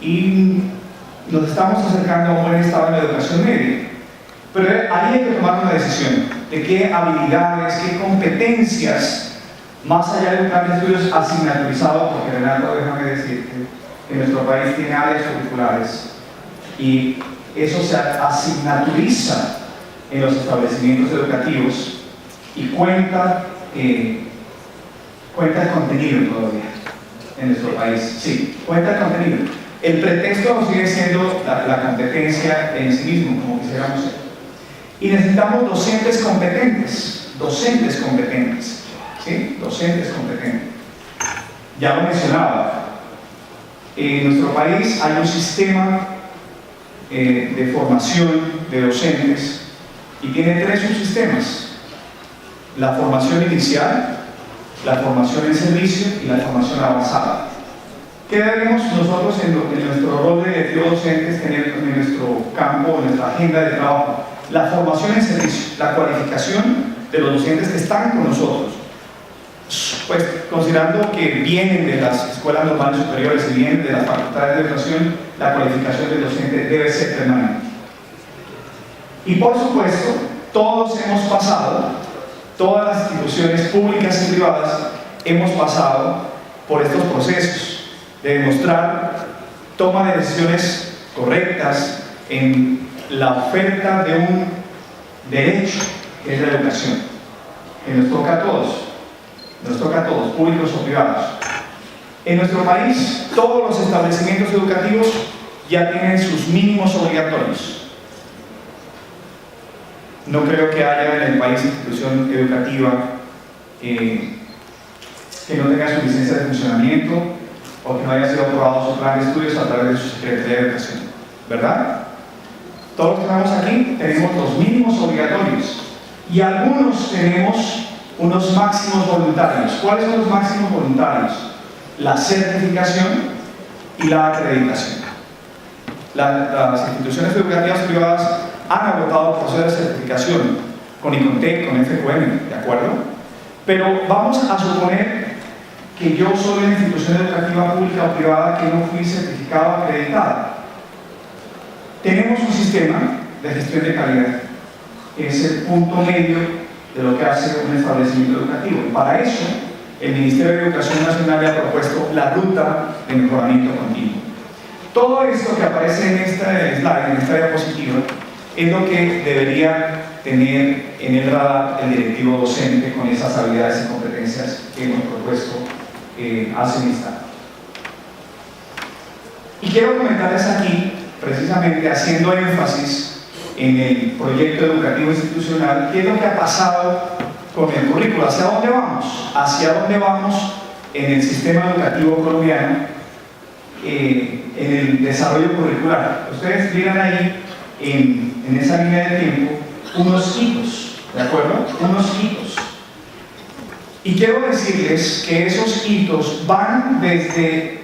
Speaker 2: y nos estamos acercando a un buen estado en la educación media. Pero ahí hay que tomar una decisión de qué habilidades, qué competencias, más allá de un plan de estudios asignaturizado, porque Renato, déjame decirte que nuestro país tiene áreas curriculares y eso se asignaturiza en los establecimientos educativos y cuenta el contenido todavía en nuestro país. Sí, cuenta el contenido. El pretexto sigue siendo la competencia en sí mismo, como quisiéramos ser. Y necesitamos docentes competentes, ¿sí? Docentes competentes. Ya lo mencionaba, en nuestro país hay un sistema de formación de docentes y tiene tres subsistemas: la formación inicial, la formación en servicio y la formación avanzada. ¿Qué debemos nosotros en nuestro rol de directivos docentes tener en nuestro campo, en nuestra agenda de trabajo? La formación en servicio, la cualificación de los docentes que están con nosotros, pues considerando que vienen de las escuelas normales superiores y vienen de las facultades de educación, la cualificación del docente debe ser permanente. Y por supuesto, todos hemos pasado, todas las instituciones públicas y privadas hemos pasado por estos procesos de demostrar toma de decisiones correctas en la oferta de un derecho que es la educación, que nos toca a todos, públicos o privados. En nuestro país, todos los establecimientos educativos ya tienen sus mínimos obligatorios. No creo que haya en el país institución educativa que no tenga su licencia de funcionamiento o que no haya sido aprobado su plan de estudios a través de su Secretaría de Educación, ¿verdad? Todos los que estamos aquí tenemos los mínimos obligatorios y algunos tenemos unos máximos voluntarios. ¿Cuáles son los máximos voluntarios? La certificación y la acreditación. Las instituciones educativas privadas han agotado el proceso de certificación con ICONTEC, con FQM, ¿de acuerdo? Pero vamos a suponer que yo soy una institución educativa pública o privada que no fui certificado o acreditado. Tenemos un sistema de gestión de calidad, que es el punto medio de lo que hace un establecimiento educativo. Y para eso, el Ministerio de Educación Nacional le ha propuesto la ruta de mejoramiento continuo. Todo esto que aparece en esta slide, en esta diapositiva, es lo que debería tener en el radar el directivo docente con esas habilidades y competencias que hemos propuesto hace un instante. Y quiero comentarles aquí, precisamente haciendo énfasis en el proyecto educativo institucional, qué es lo que ha pasado con el currículo, hacia dónde vamos en el sistema educativo colombiano, en el desarrollo curricular. Ustedes miran ahí en esa línea de tiempo unos hitos, ¿de acuerdo? Unos hitos. Y quiero decirles que esos hitos van desde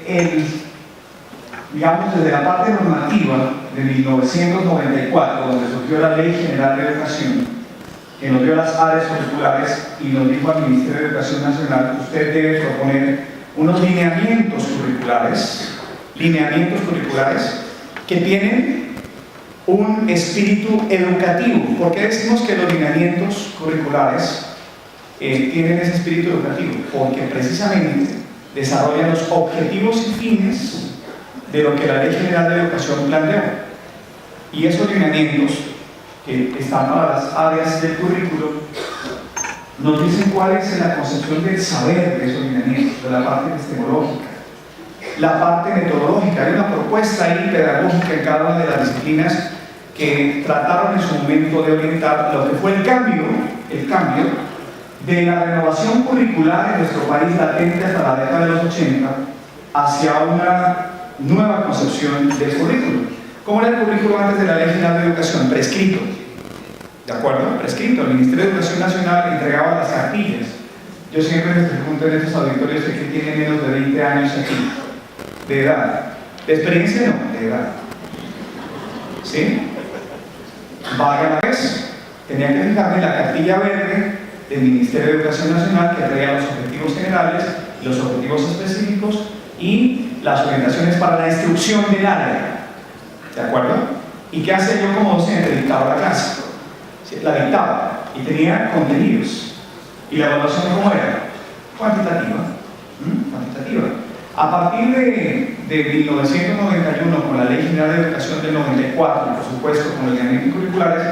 Speaker 2: desde la parte normativa de 1994, donde surgió la Ley General de Educación, que nos dio las áreas curriculares y nos dijo al Ministerio de Educación Nacional: usted debe proponer unos lineamientos curriculares que tienen un espíritu educativo. ¿Por qué decimos que los lineamientos curriculares tienen ese espíritu educativo? Porque precisamente desarrollan los objetivos y fines de lo que la Ley General de Educación planteó. Y esos lineamientos, que están para las áreas del currículo, nos dicen cuál es la concepción del saber de esos lineamientos, de la parte epistemológica, la parte metodológica. Hay una propuesta ahí pedagógica en cada una de las disciplinas que trataron en su momento de orientar lo que fue el cambio de la renovación curricular en nuestro país latente hasta la década de los 80 hacia una nueva concepción del currículo. ¿Cómo era el currículo antes de la Ley General de Educación? Prescrito. ¿De acuerdo? Prescrito. El Ministerio de Educación Nacional entregaba las cartillas. Yo siempre les pregunto en estos auditorios que tienen menos de 20 años aquí, de edad. ¿De experiencia? No, de edad. ¿Sí? Vayan a eso. Tenía que fijarme en la cartilla verde del Ministerio de Educación Nacional que traía los objetivos generales, los objetivos específicos y las orientaciones para la instrucción del área. ¿De acuerdo? ¿Y qué hacía yo como docente? Dictaba la clase. La dictaba y tenía contenidos. ¿Y la evaluación cómo era? Cuantitativa. Cuantitativa. A partir de 1991, con la Ley General de Educación del 94, y por supuesto con los lineamientos curriculares,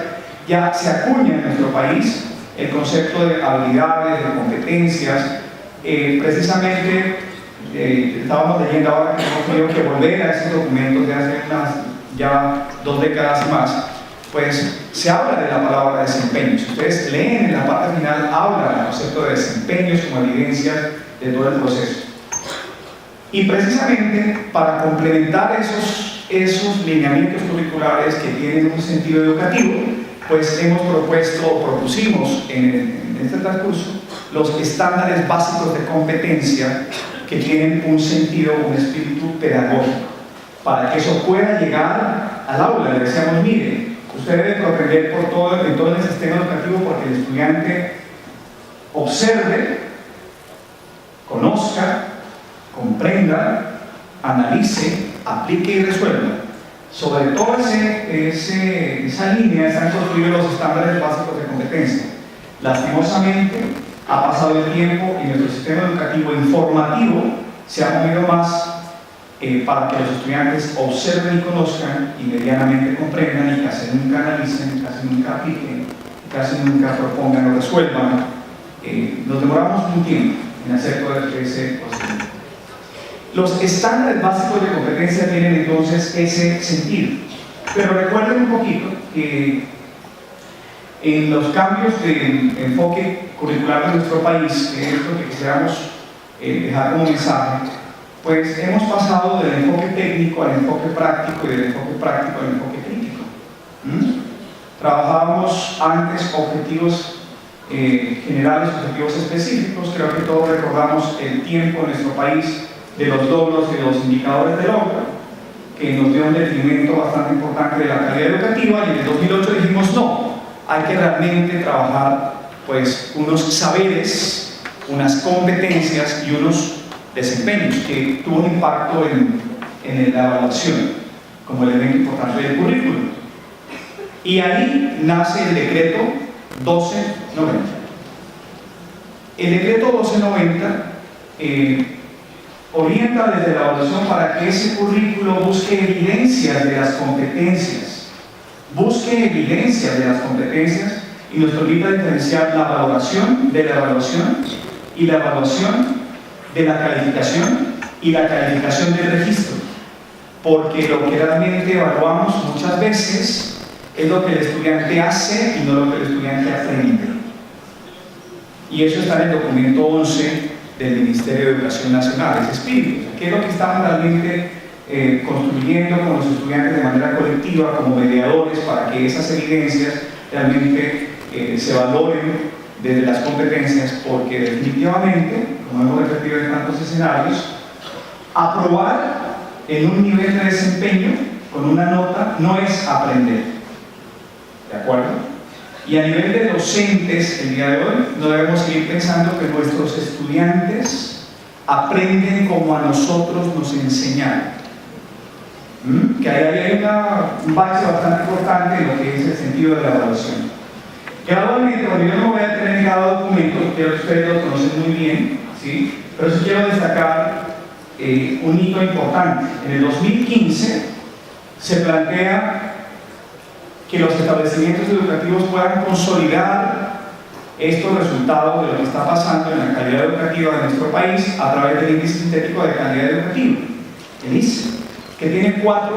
Speaker 2: ya se acuña en nuestro país el concepto de habilidades, de competencias. Precisamente, estábamos leyendo ahora que hemos tenido que volver a esos documentos de hace ya 2 décadas y más, pues se habla de la palabra desempeño. Si ustedes leen en la parte final, habla del concepto de desempeños como evidencia de todo el proceso. Y precisamente para complementar esos lineamientos curriculares que tienen un sentido educativo, pues hemos propuesto o propusimos en este transcurso los estándares básicos de competencia que tienen un sentido, un espíritu pedagógico, para que eso pueda llegar al aula. Le decíamos, mire, usted debe propender en todo el sistema educativo porque el estudiante observe, conozca, comprenda, analice, aplique y resuelva. Sobre toda esa línea están construidos los estándares básicos de competencia. Lastimosamente, ha pasado el tiempo y nuestro sistema educativo informativo se ha movido más para que los estudiantes observen y conozcan y medianamente comprendan y casi nunca analicen, casi nunca apliquen, casi nunca propongan o resuelvan. Nos demoramos un tiempo en hacer todo ese proceso. Los estándares básicos de competencia tienen entonces ese sentido. Pero recuerden un poquito que en los cambios de enfoque curricular de nuestro país, que es lo que quisiéramos dejar como mensaje, pues hemos pasado del enfoque técnico al enfoque práctico y del enfoque práctico al enfoque crítico. Trabajábamos antes objetivos generales, objetivos específicos. Creo que todos recordamos el tiempo en nuestro país de los logros y de los indicadores de logro, que nos dio un detrimento bastante importante de la calidad educativa, y en el 2008 dijimos no, hay que realmente trabajar pues unos saberes, unas competencias y unos desempeños que tuvo un impacto en la evaluación como elemento importante del currículum. Y ahí nace el decreto 1290. El decreto 1290 orienta desde la evaluación para que ese currículo busque evidencias de las competencias, y nos permita diferenciar la valoración de la evaluación y la evaluación de la calificación y la calificación del registro, porque lo que realmente evaluamos muchas veces es lo que el estudiante hace y no lo que el estudiante aprende. Y eso está en el documento 11 del Ministerio de Educación Nacional, ese espíritu. ¿Qué es lo que estamos realmente construyendo con los estudiantes de manera colectiva como mediadores para que esas evidencias realmente se valoren desde las competencias? Porque definitivamente, como hemos repetido en tantos escenarios, aprobar en un nivel de desempeño con una nota no es aprender. ¿De acuerdo? Y a nivel de docentes, el día de hoy, no debemos seguir pensando que nuestros estudiantes aprenden como a nosotros nos enseñaron. Que ahí hay un bache bastante importante en lo que es el sentido de la evaluación. Gradualmente, cuando yo no voy a tener en cada documento, quiero que ustedes lo conocen muy bien, ¿sí? Pero sí quiero destacar un hito importante. En el 2015 se plantea que los establecimientos educativos puedan consolidar estos resultados de lo que está pasando en la calidad educativa de nuestro país a través del índice sintético de calidad educativa, el ICE, que tiene 4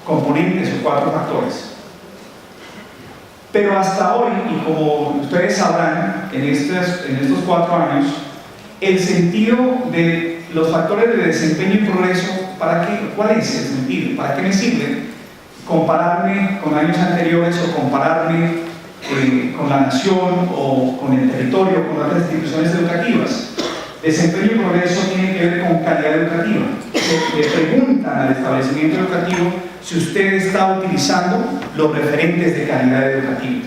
Speaker 2: componentes o 4 factores. Pero hasta hoy, y como ustedes sabrán, en estos 4 años, el sentido de los factores de desempeño y progreso, ¿cuál es el sentido? ¿Para qué me sirve compararme con años anteriores o compararme con la nación o con el territorio, con otras instituciones educativas? Desempeño y progreso tiene que ver con calidad educativa. Le preguntan al establecimiento educativo si usted está utilizando los referentes de calidad educativa,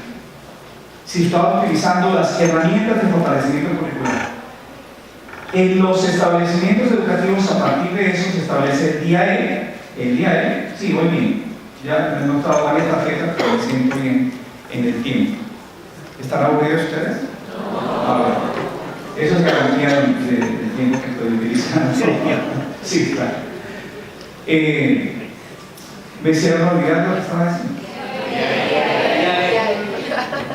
Speaker 2: si está utilizando las herramientas de fortalecimiento curricular. En los establecimientos educativos, a partir de eso, se establece el día E. Sí, voy bien. Ya me he notado varias tarjetas, pero me siento bien en el tiempo. ¿Están aburridos ustedes? No. Eso es garantía del tiempo que estoy utilizando. Sí, claro. ¿Me hicieron olvidar lo que estaba diciendo?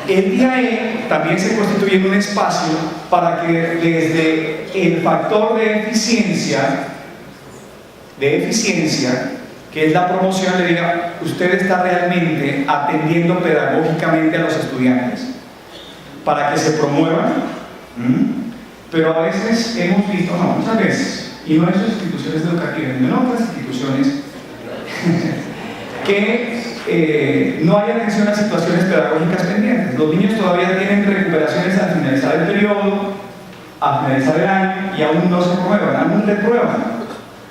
Speaker 2: El día E también se constituye en un espacio para que desde el factor de eficiencia, que es la promoción, le diga, usted está realmente atendiendo pedagógicamente a los estudiantes para que se promuevan. Pero a veces hemos visto, no, muchas veces, y no en sus instituciones educativas, sino en otras instituciones, que no hay atención a situaciones pedagógicas pendientes. Los niños todavía tienen recuperaciones al finalizar el periodo, al finalizar el año, y aún no se promuevan, aún reprueban,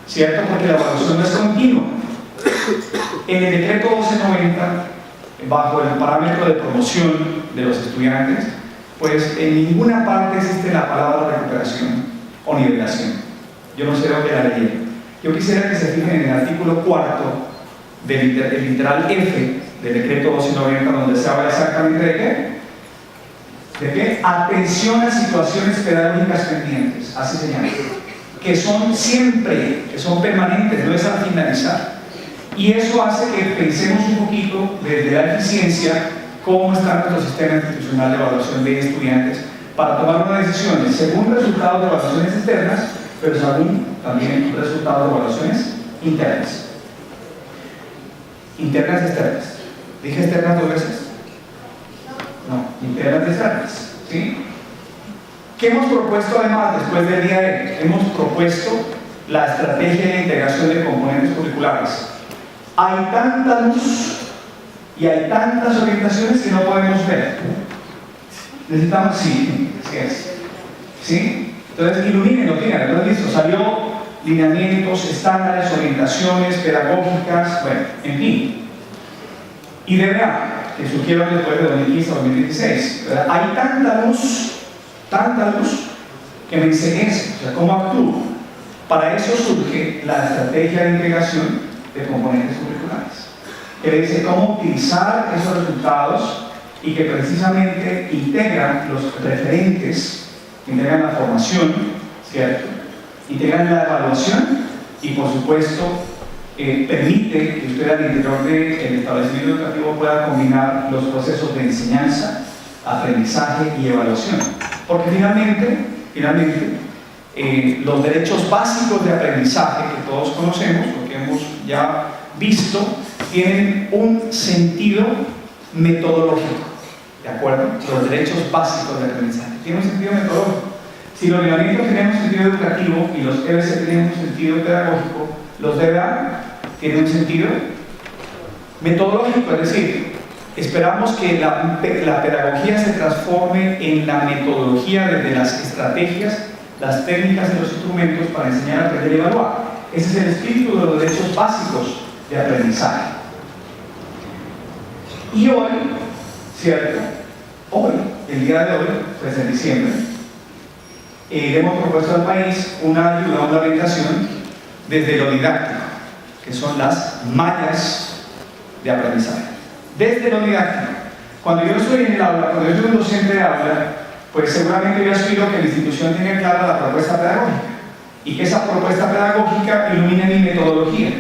Speaker 2: ¿cierto? Porque la evaluación no es continua. En el decreto 1290, bajo el parámetro de promoción de los estudiantes, pues en ninguna parte existe la palabra recuperación o nivelación. Yo no sé dónde la leí. Yo quisiera que se fijen en el artículo 4 del literal F del decreto 1290, donde se habla exactamente de qué. ¿De qué? Atención a situaciones pedagógicas pendientes, así se llama, que son siempre, que son permanentes, no es al finalizar. Y eso hace que pensemos un poquito desde la eficiencia cómo está nuestro sistema institucional de evaluación de estudiantes para tomar unas decisiones según resultados de evaluaciones externas, pero según también resultados de evaluaciones internas. Internas y externas. ¿Dije externas 2 veces? No, internas y externas. ¿Sí? ¿Qué hemos propuesto además después del día E? Hemos propuesto la estrategia de integración de componentes curriculares. Hay tanta luz y hay tantas orientaciones que no podemos ver. Necesitamos, sí, así es. ¿Sí? Entonces, ilumínenlo, díganlo, ¿lo han visto? Salió lineamientos, estándares, orientaciones pedagógicas, bueno, en fin. Y DBA, que surgieron después de 2015 a 2016. Hay tanta luz que me enseñece, o sea, cómo actúo. Para eso surge la estrategia de integración de componentes curriculares, que le dice cómo utilizar esos resultados y que precisamente integran los referentes, integran la formación, ¿cierto? Integran la evaluación y, por supuesto, permite que usted al interior del establecimiento educativo pueda combinar los procesos de enseñanza, aprendizaje y evaluación. Porque finalmente los derechos básicos de aprendizaje que todos conocemos, porque hemos ya visto, tienen un sentido metodológico, ¿de acuerdo? Los derechos básicos de aprendizaje tienen un sentido metodológico. Si los lineamientos tienen un sentido educativo y los EBC tienen un sentido pedagógico, los DBA tienen un sentido metodológico, es decir, esperamos que la pedagogía se transforme en la metodología desde las estrategias, las técnicas y los instrumentos para enseñar, aprender y evaluar. Ese es el espíritu de los derechos básicos de aprendizaje. Y hoy, ¿cierto? Hoy, el día de hoy, pues en diciembre, hemos propuesto al país una ayuda, una orientación desde lo didáctico, que son las mallas de aprendizaje. Desde lo didáctico. Cuando yo estoy en el aula, cuando yo soy un docente de aula, pues seguramente yo aspiro que la institución tenga clara la propuesta pedagógica y que esa propuesta pedagógica ilumine mi metodología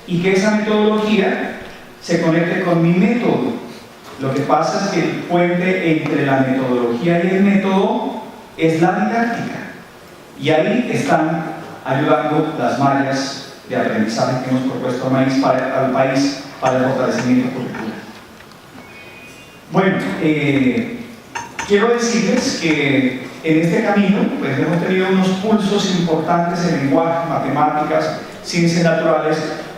Speaker 2: y que esa metodología se conecte con mi método. Lo que pasa es que el puente entre la metodología y el método es la didáctica, y ahí están ayudando las mallas de aprendizaje que hemos propuesto al país para el fortalecimiento curricular. Bueno, quiero decirles que en este camino pues, hemos tenido unos pulsos importantes en lenguaje, matemáticas, ciencias naturales,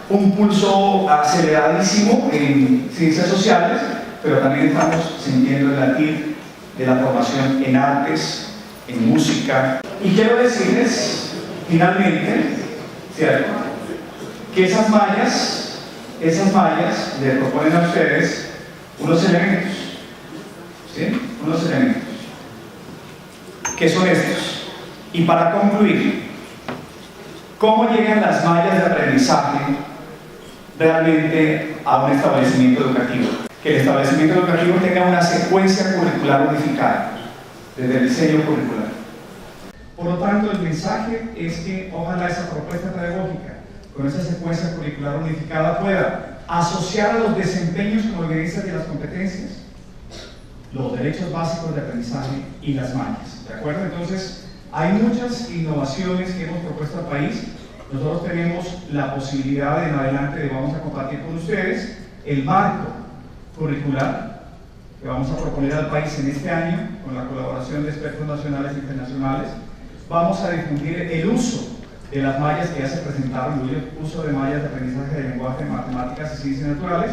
Speaker 2: un pulso aceleradísimo en ciencias sociales, pero también estamos sintiendo el latir de la formación en artes, en música. Y quiero decirles, finalmente, ¿cierto?, que esas mallas les proponen a ustedes unos elementos, ¿sí? Unos elementos. ¿Qué son estos? Y para concluir, ¿cómo llegan las mallas de aprendizaje realmente a un establecimiento educativo? Que el establecimiento educativo tenga una secuencia curricular unificada, desde el diseño curricular. Por lo tanto, el mensaje es que ojalá esa propuesta pedagógica, con esa secuencia curricular unificada, pueda asociar a los desempeños como evidencia de las competencias, los derechos básicos de aprendizaje y las mallas. ¿De acuerdo? Entonces, hay muchas innovaciones que hemos propuesto al país. Nosotros tenemos la posibilidad de en adelante vamos a compartir con ustedes el marco curricular que vamos a proponer al país en este año con la colaboración de expertos nacionales e internacionales. Vamos a difundir el uso de las mallas que ya se presentaron, el uso de mallas de aprendizaje de lenguaje, matemáticas y ciencias naturales.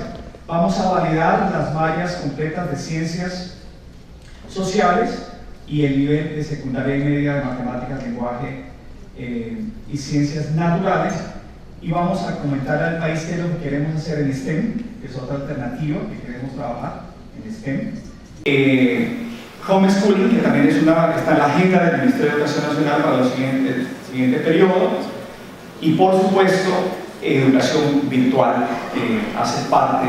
Speaker 2: Vamos a validar las mallas completas de ciencias sociales y el nivel de secundaria y media de matemáticas, lenguaje y ciencias naturales. Y vamos a comentar al país qué es lo que queremos hacer en STEM, que es otra alternativa que queremos trabajar en STEM. Homeschooling, que también está en la agenda del Ministerio de Educación Nacional para el siguiente periodo. Y por supuesto, educación virtual, que hace parte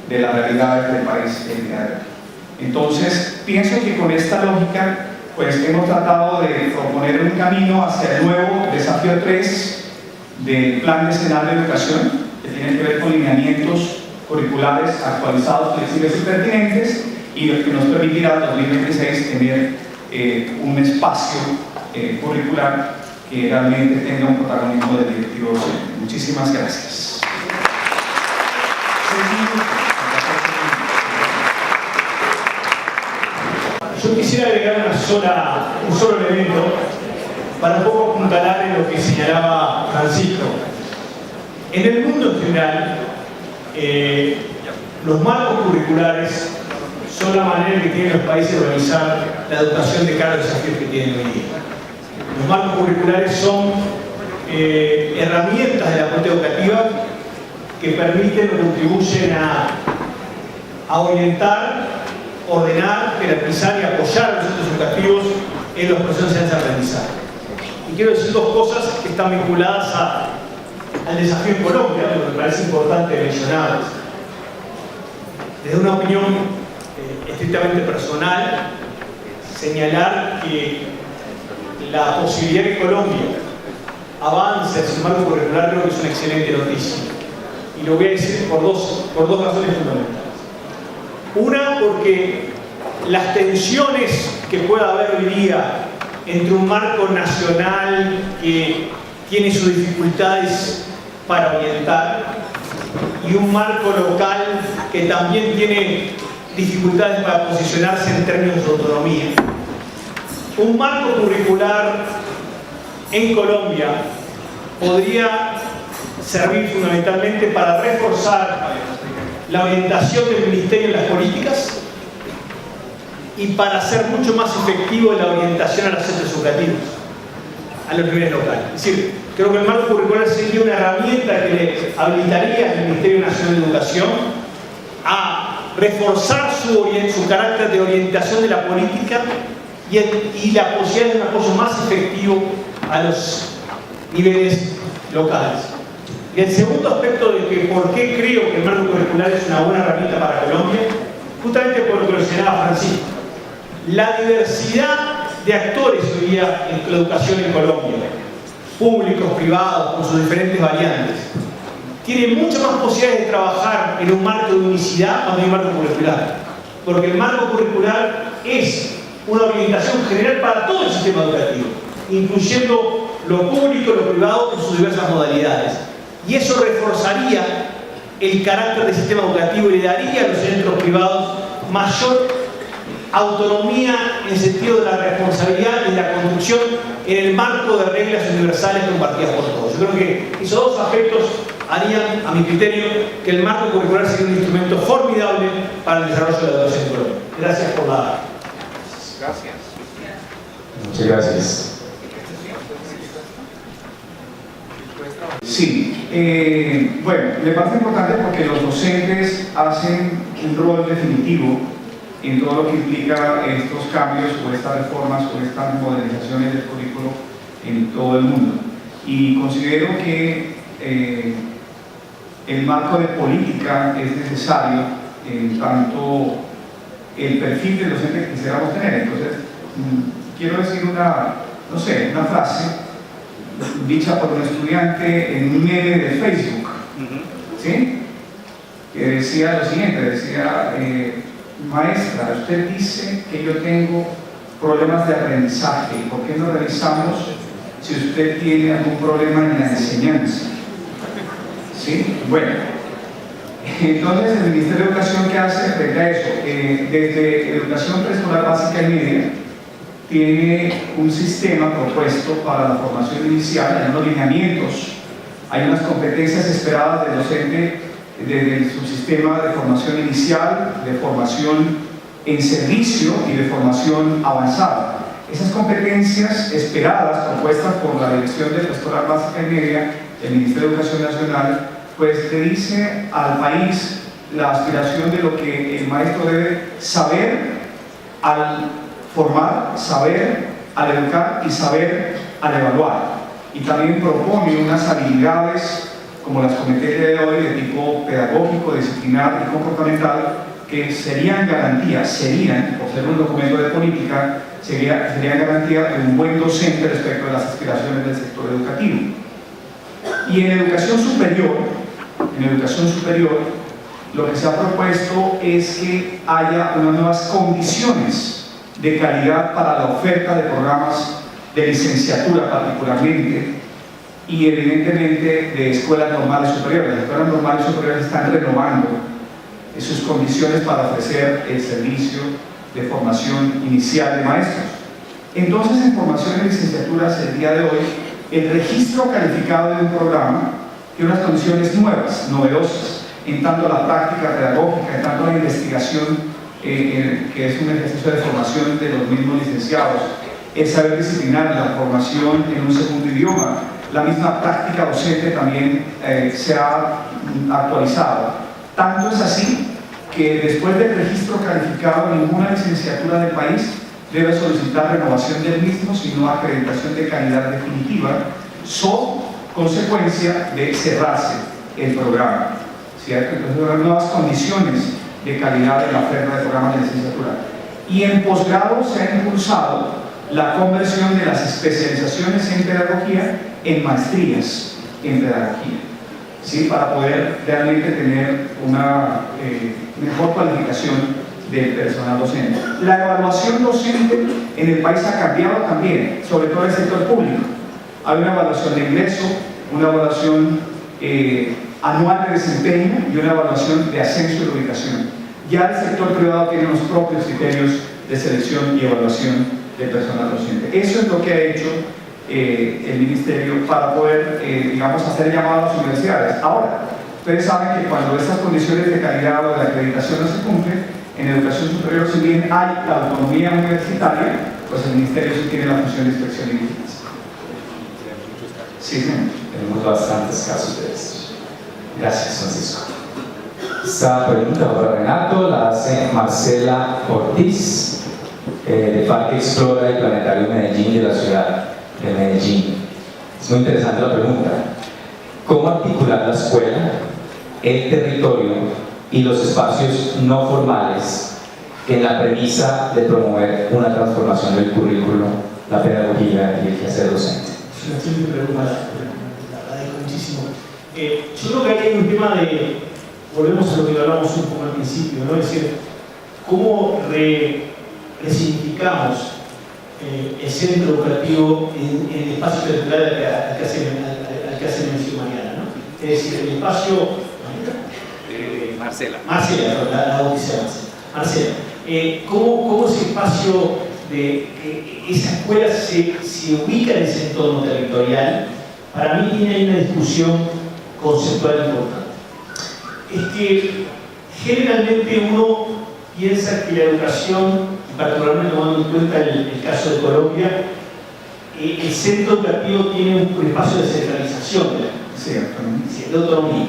Speaker 2: de la realidad del país el día de hoy. Entonces, pienso que con esta lógica, pues hemos tratado de proponer un camino hacia el nuevo desafío 3 del Plan Decenal de Educación, que tiene que ver con lineamientos curriculares actualizados, flexibles y pertinentes, y lo que nos permitirá en 2026 tener un espacio curricular que realmente tenga un protagonismo del directivo docente. Muchísimas gracias.
Speaker 3: Yo quisiera agregar un solo elemento para un poco apuntalar en lo que señalaba Francisco. En el mundo en general, los marcos curriculares son la manera que tienen los países de organizar la educación de cara a los desafíos que tienen hoy día. Los marcos curriculares son herramientas de la política educativa que permiten o contribuyen a orientar, ordenar, jerarquizar y apoyar a los centros educativos en los procesos de enseñanza-aprendizaje. Y quiero decir dos cosas que están vinculadas al desafío en Colombia, que me parece importante mencionar. Desde una opinión estrictamente personal, señalar que la posibilidad que Colombia avance hacia su marco curricular creo que es una excelente noticia. Y lo voy a decir por dos razones fundamentales. Una, porque las tensiones que pueda haber hoy día entre un marco nacional que tiene sus dificultades para orientar y un marco local que también tiene dificultades para posicionarse en términos de autonomía. Un marco curricular en Colombia podría servir fundamentalmente para reforzar la orientación del Ministerio en las políticas y para hacer mucho más efectivo la orientación a los centros educativos, a los niveles locales. Es decir, creo que el marco curricular sería una herramienta que le habilitaría al Ministerio Nacional de Educación a reforzar su carácter de orientación de la política y la posibilidad de un apoyo más efectivo a los niveles locales. Y el segundo aspecto de que por qué creo que el marco curricular es una buena herramienta para Colombia, justamente por lo que lo señalaba Francisco. La diversidad de actores hoy día en la educación en Colombia, públicos, privados, con sus diferentes variantes, tiene muchas más posibilidades de trabajar en un marco de unicidad cuando hay un marco curricular. Porque el marco curricular es una orientación general para todo el sistema educativo, incluyendo lo público y lo privado en sus diversas modalidades. Y eso reforzaría el carácter del sistema educativo y le daría a los centros privados mayor autonomía en el sentido de la responsabilidad y la construcción en el marco de reglas universales compartidas por todos. Yo creo que esos dos aspectos harían, a mi criterio, que el marco curricular sea un instrumento formidable para el desarrollo de la educación en Colombia. Gracias por la...
Speaker 1: Gracias.
Speaker 4: Muchas gracias.
Speaker 2: Sí, bueno, me parece importante porque los docentes hacen un rol definitivo en todo lo que implica estos cambios o estas reformas o estas modernizaciones del currículo en todo el mundo. Y considero que el marco de política es necesario en tanto el perfil del docente que quisiéramos tener. Entonces, quiero decir una frase dicha por un estudiante en un meme de Facebook, ¿sí? Que decía lo siguiente, decía, maestra, usted dice que yo tengo problemas de aprendizaje, ¿por qué no revisamos si usted tiene algún problema en la enseñanza? ¿Sí? Bueno, entonces el Ministerio de Educación, ¿qué hace frente a eso? Desde educación preescolar básica y media tiene un sistema propuesto para la formación inicial, hay unos lineamientos, hay unas competencias esperadas del docente desde su sistema de formación inicial, de formación en servicio y de formación avanzada. Esas competencias esperadas, propuestas por la Dirección de Preescolar Básica y Media del Ministerio de Educación Nacional, pues le dice al país la aspiración de lo que el maestro debe saber al formar, saber al educar y saber al evaluar. Y también propone unas habilidades, como las comenté el día de hoy, de tipo pedagógico, disciplinar y comportamental, que serían garantía, por ser un documento de política, serían garantía de un buen docente respecto de las aspiraciones del sector educativo. Y en educación superior, lo que se ha propuesto es que haya unas nuevas condiciones de calidad para la oferta de programas de licenciatura particularmente y evidentemente de escuelas normales superiores. Las escuelas normales superiores están renovando sus condiciones para ofrecer el servicio de formación inicial de maestros. Entonces, en formación de licenciaturas el día de hoy, el registro calificado de un programa tiene unas condiciones nuevas, novedosas, en tanto la práctica pedagógica, en tanto la investigación, que es un ejercicio de formación de los mismos licenciados, el saber disciplinar, la formación en un segundo idioma, la misma práctica docente también se ha actualizado. Tanto es así que después del registro calificado, ninguna licenciatura del país debe solicitar renovación del mismo, sino acreditación de calidad definitiva, consecuencia de cerrarse el programa. ¿Cierto? Entonces, hay nuevas condiciones de calidad de la oferta de programas de licenciatura. Y en posgrado se ha impulsado la conversión de las especializaciones en pedagogía en maestrías en pedagogía, ¿sí? Para poder realmente tener una mejor cualificación del personal docente. La evaluación docente en el país ha cambiado también, sobre todo en el sector público. Hay una evaluación de ingreso, una evaluación anual de desempeño y una evaluación de ascenso y de ubicación. Ya el sector privado tiene los propios criterios de selección y evaluación del personal docente. Eso es lo que ha hecho el Ministerio para poder, digamos, hacer llamados a las universidades. Ahora, ustedes saben que cuando estas condiciones de calidad o de acreditación no se cumplen, en educación superior, si bien hay la autonomía universitaria, pues el Ministerio sí tiene la función de inspección y vigilancia. Sí, señor.
Speaker 4: Tenemos bastantes casos de esto. Gracias, Francisco. Esta pregunta para Renato la hace Marcela Ortiz, de Parque Explora y Planetario Medellín, de la ciudad de Medellín. Es muy interesante la pregunta. ¿Cómo articular la escuela, el territorio y los espacios no formales en la premisa de promover una transformación del currículo, la pedagogía y el quehacer docente?
Speaker 3: Es una simple pregunta, la agradezco muchísimo. Yo creo que aquí hay un tema de, volvemos a lo que hablamos un poco al principio, ¿no? Es decir, ¿cómo resignificamos el centro educativo en el espacio territorial al que hace mención Mariana, ¿no? Es decir, el espacio...
Speaker 5: Marcela.
Speaker 3: Marcela, la bautizé Marcela. Marcela, ¿cómo ese espacio de esa escuela se ubica en ese entorno territorial? Para mí tiene una discusión conceptual importante. Es que generalmente uno piensa que la educación, particularmente tomando en cuenta el caso de Colombia, el centro educativo tiene un espacio de centralización de autonomía.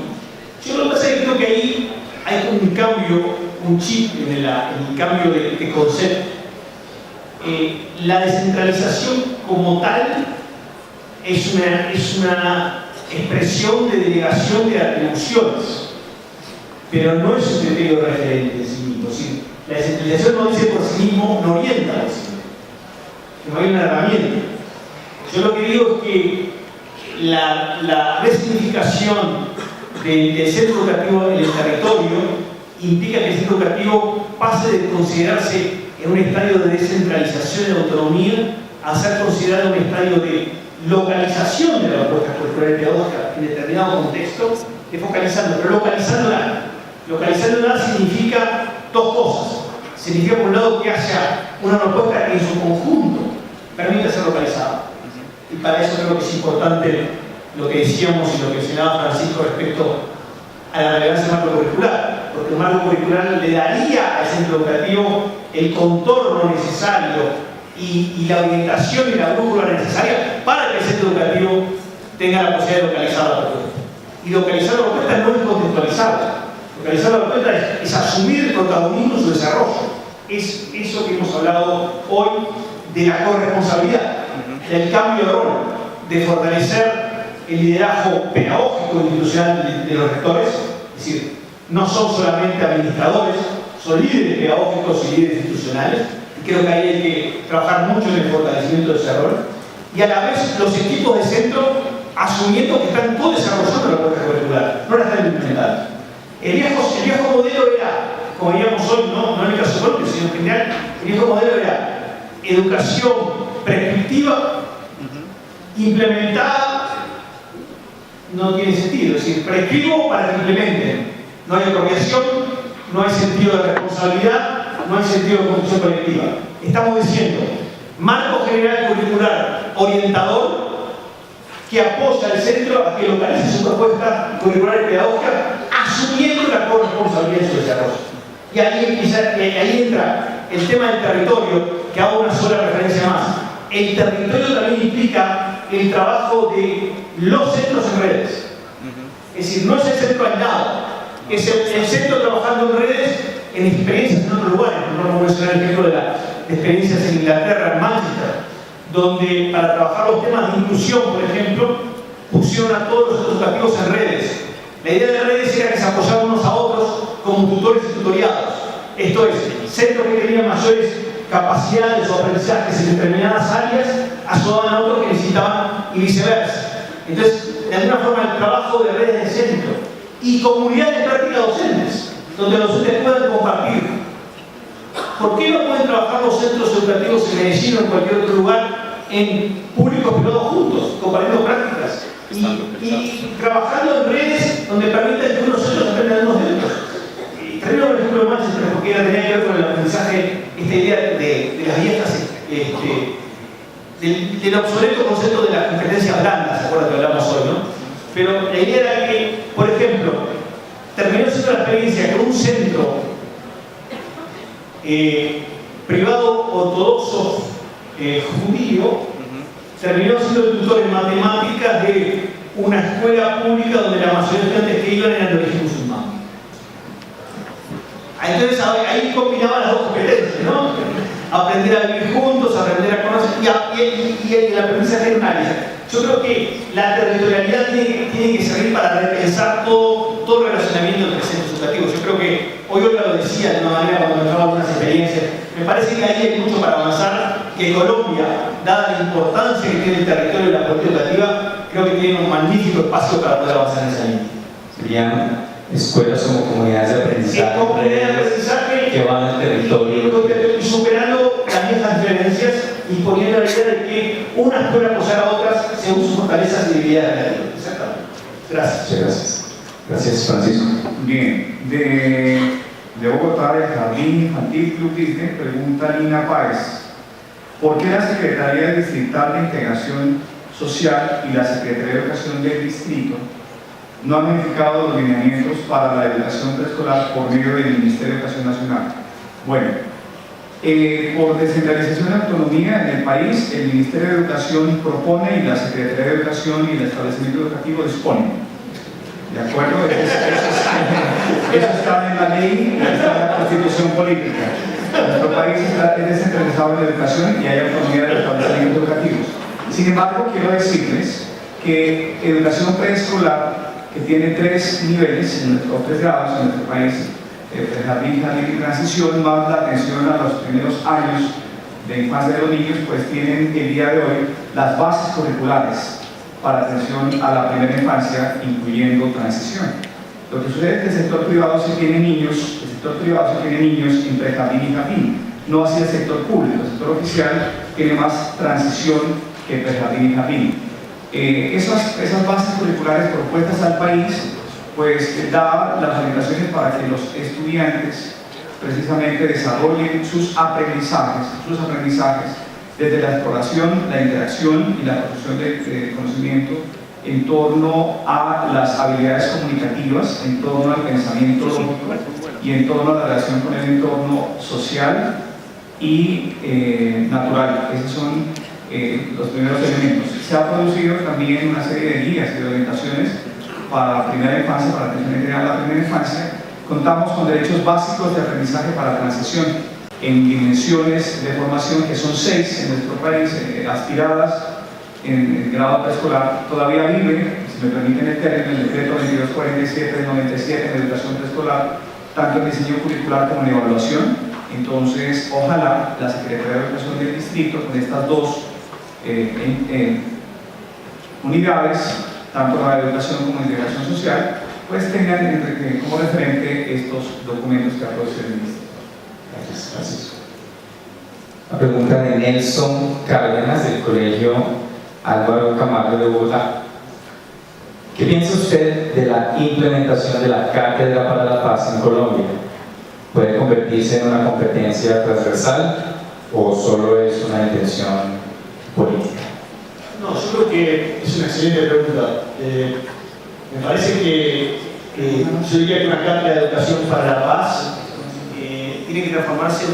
Speaker 3: Yo lo que pasa es que creo que ahí hay un cambio, un chip en el cambio de concepto. La descentralización como tal es una expresión de delegación de atribuciones, pero no es un criterio referente en sí mismo. Es decir, la descentralización no dice por sí mismo, no orienta por sí mismo, no hay una herramienta. Yo lo que digo es que la resignificación del centro educativo en el territorio implica que el centro educativo pase de considerarse en un estadio de descentralización y de autonomía a ser considerado un estadio de localización de la propuesta cultural y pedagógica en determinado contexto, focalizando, pero localizándola. Localizándola significa dos cosas. Significa, por un lado, que haya una propuesta que en su conjunto permita ser localizada. Y para eso creo que es importante lo que decíamos y lo que mencionaba Francisco respecto a la relevancia del marco curricular, porque el marco curricular le daría al centro educativo el contorno necesario y la orientación y la brújula necesaria para que el centro educativo tenga la posibilidad de localizar la propuesta. Y localizar la propuesta no es contextualizarla. Localizar la propuesta es asumir el protagonismo en su desarrollo. Es eso que hemos hablado hoy de la corresponsabilidad, del cambio de rol, de fortalecer el liderazgo pedagógico e institucional de los rectores, es decir, no son solamente administradores, son líderes pedagógicos y líderes institucionales, y creo que ahí hay que trabajar mucho en el fortalecimiento de ese rol, y a la vez los equipos de centro asumiendo que están todos desarrollando la propuesta curricular, no la están implementando. El viejo modelo era, como veíamos hoy, no en el caso de Colombia, sino en general, el viejo modelo era educación prescriptiva, implementada, no tiene sentido, es decir, prescribo para que implementen. No hay apropiación, no hay sentido de responsabilidad, no hay sentido de construcción colectiva. Estamos diciendo, marco general curricular orientador que apoya al centro a que localice su propuesta curricular y pedagógica asumiendo la corresponsabilidad de su desarrollo. Y ahí entra el tema del territorio, que hago una sola referencia más. El territorio también implica el trabajo de los centros en redes. Es decir, no es el centro aislado, es el centro trabajando en redes en experiencias en otros lugares. No vamos a mencionar el ejemplo de experiencias en Inglaterra, en Manchester, donde para trabajar los temas de inclusión, por ejemplo, pusieron a todos los educativos en redes. La idea de redes era que se apoyaban unos a otros como tutores y tutoriados. Esto es, centros que tenían mayores capacidades o aprendizajes en determinadas áreas ayudaban a otros que necesitaban y viceversa. Entonces, de alguna forma, el trabajo de redes de centro y comunidades de práctica docentes, donde los docentes puedan compartir. ¿Por qué no pueden trabajar los centros educativos en Medellín o en cualquier otro lugar en públicos privados juntos, compartiendo prácticas y trabajando en redes donde permitan que unos centros aprendan unos de otros? Traigo un ejemplo de Manchester porque tenía que ver con el aprendizaje, esta idea de las viejas, del obsoleto concepto de las competencias blandas, ¿se acuerdan que hablamos hoy, no? Pero la idea era que, por ejemplo, terminó siendo la experiencia que un centro privado ortodoxo judío terminó siendo el tutor en matemáticas de una escuela pública donde la mayoría de estudiantes que iban eran de origen musulmán. Entonces ahí combinaban las dos competencias, ¿no? Aprender a vivir juntos, aprender a conocer y el aprendizaje de un área. Yo creo que la territorialidad tiene que servir para repensar todo el relacionamiento entre centros educativos. Yo creo que hoy Olga lo decía de una manera cuando me hablaba algunas experiencias. Me parece que ahí hay mucho para avanzar, que Colombia, dada la importancia que tiene el territorio y la política educativa, creo que tiene un magnífico espacio para poder avanzar en esa línea.
Speaker 4: Serían escuelas como comunidades de aprendizaje, que van al territorio
Speaker 3: y superando las viejas diferencias y poniendo la idea de que una escuela apoyar a otras según sus fortalezas y debilidades relativas. Exactamente. Gracias.
Speaker 4: Muchas gracias. Gracias, Francisco.
Speaker 2: Bien, de Bogotá, del Jardín Infantil Club Disney, pregunta Lina Páez: ¿por qué la Secretaría Distrital de Integración Social y la Secretaría de Educación del Distrito no han modificado los lineamientos para la educación preescolar por medio del Ministerio de Educación Nacional? Bueno, por descentralización y autonomía en el país, el Ministerio de Educación propone y la Secretaría de Educación y el establecimiento educativo disponen. ¿De acuerdo? Eso está en la ley y está en la Constitución política. Nuestro país es descentralizado en la educación y hay autonomía de los establecimientos educativos. Sin embargo, quiero decirles que educación preescolar, que tiene 3 niveles, o 3 grados en nuestro país, jardín y transición, más la atención a los primeros años de infancia de los niños, pues tienen el día de hoy las bases curriculares para atención a la primera infancia, incluyendo transición. Lo que sucede es que el sector privado sí tiene niños, en prejardín y jardín, no así el sector público. El sector oficial tiene más transición que prejardín y jardín. Esas bases curriculares propuestas al país, pues da las orientaciones para que los estudiantes precisamente desarrollen sus aprendizajes desde la exploración, la interacción y la producción de conocimiento en torno a las habilidades comunicativas, en torno al pensamiento lógico y en torno a la relación con el entorno social y natural. Esos son los primeros elementos. Se ha producido también una serie de guías y de orientaciones para la primera infancia, para la atención integral a la primera infancia. Contamos con derechos básicos de aprendizaje para transición en dimensiones de formación que son 6 en nuestro país, aspiradas en el grado preescolar. Todavía vive, si me permiten el término, el decreto 2247 del 97 en educación preescolar, tanto en diseño curricular como en evaluación. Entonces, ojalá la Secretaría de Educación del Distrito, con estas 2 unidades, tanto la de educación como la de integración social, pues tengan como referente estos documentos que ha producido el Ministerio.
Speaker 4: Gracias. La pregunta de Nelson Cárdenas, del Colegio Álvaro Camargo de Bogotá. ¿Qué piensa usted de la implementación de la Cátedra para la Paz en Colombia? ¿Puede convertirse en una competencia transversal o solo es una intención política?
Speaker 3: No, yo creo que es una excelente pregunta. Me parece que yo diría que una cátedra de educación para la paz tiene que transformarse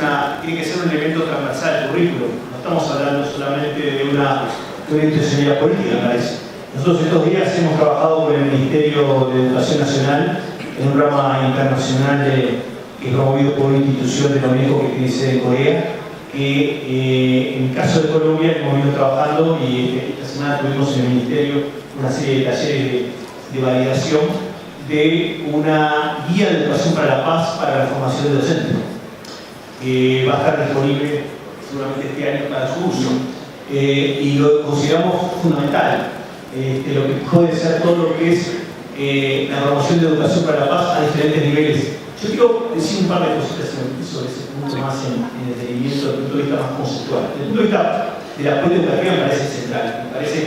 Speaker 3: tiene que ser un elemento transversal del currículo. No estamos hablando solamente de una intencionalidad política, me parece. Nosotros estos días hemos trabajado con el Ministerio de Educación Nacional en un programa internacional que es promovido por una institución de la UNESCO que tiene sede en Corea, que en el caso de Colombia hemos venido trabajando y esta semana tuvimos en el Ministerio una serie de talleres de validación de una guía de educación para la paz para la formación de docentes, que va a estar disponible seguramente este año para su uso, y lo consideramos fundamental, lo que puede ser todo lo que es la promoción de educación para la paz a diferentes niveles. Yo quiero decir un par de cositas sobre ese punto más en el detenimiento desde el punto de vista más conceptual. Desde el punto de vista de la política educativa me parece central, me parece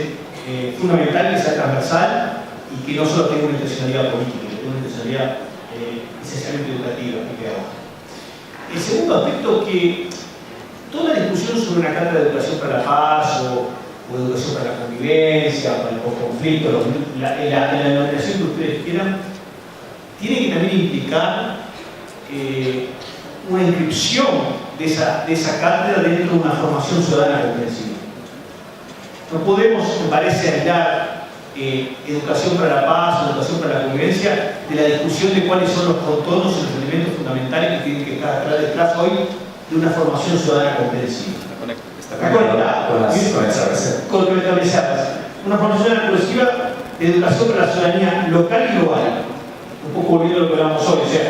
Speaker 3: fundamental que sea transversal y que no solo tenga una intencionalidad política, que tenga una intencionalidad esencialmente educativa. El segundo aspecto, que toda la discusión sobre una cátedra de educación para la paz o educación para la convivencia, para el conflicto, la denominación que ustedes quieran, tiene que también implicar una inscripción de esa cátedra dentro de una formación ciudadana comprensiva. No podemos, me parece, aislar educación para la paz, educación para la convivencia, de la discusión de cuáles son los contornos y los elementos fundamentales que tienen que estar detrás hoy de una formación ciudadana comprensiva. Una formación ciudadana comprensiva de educación para la ciudadanía local y global. Un poco volviendo a lo que hablamos hoy, o sea,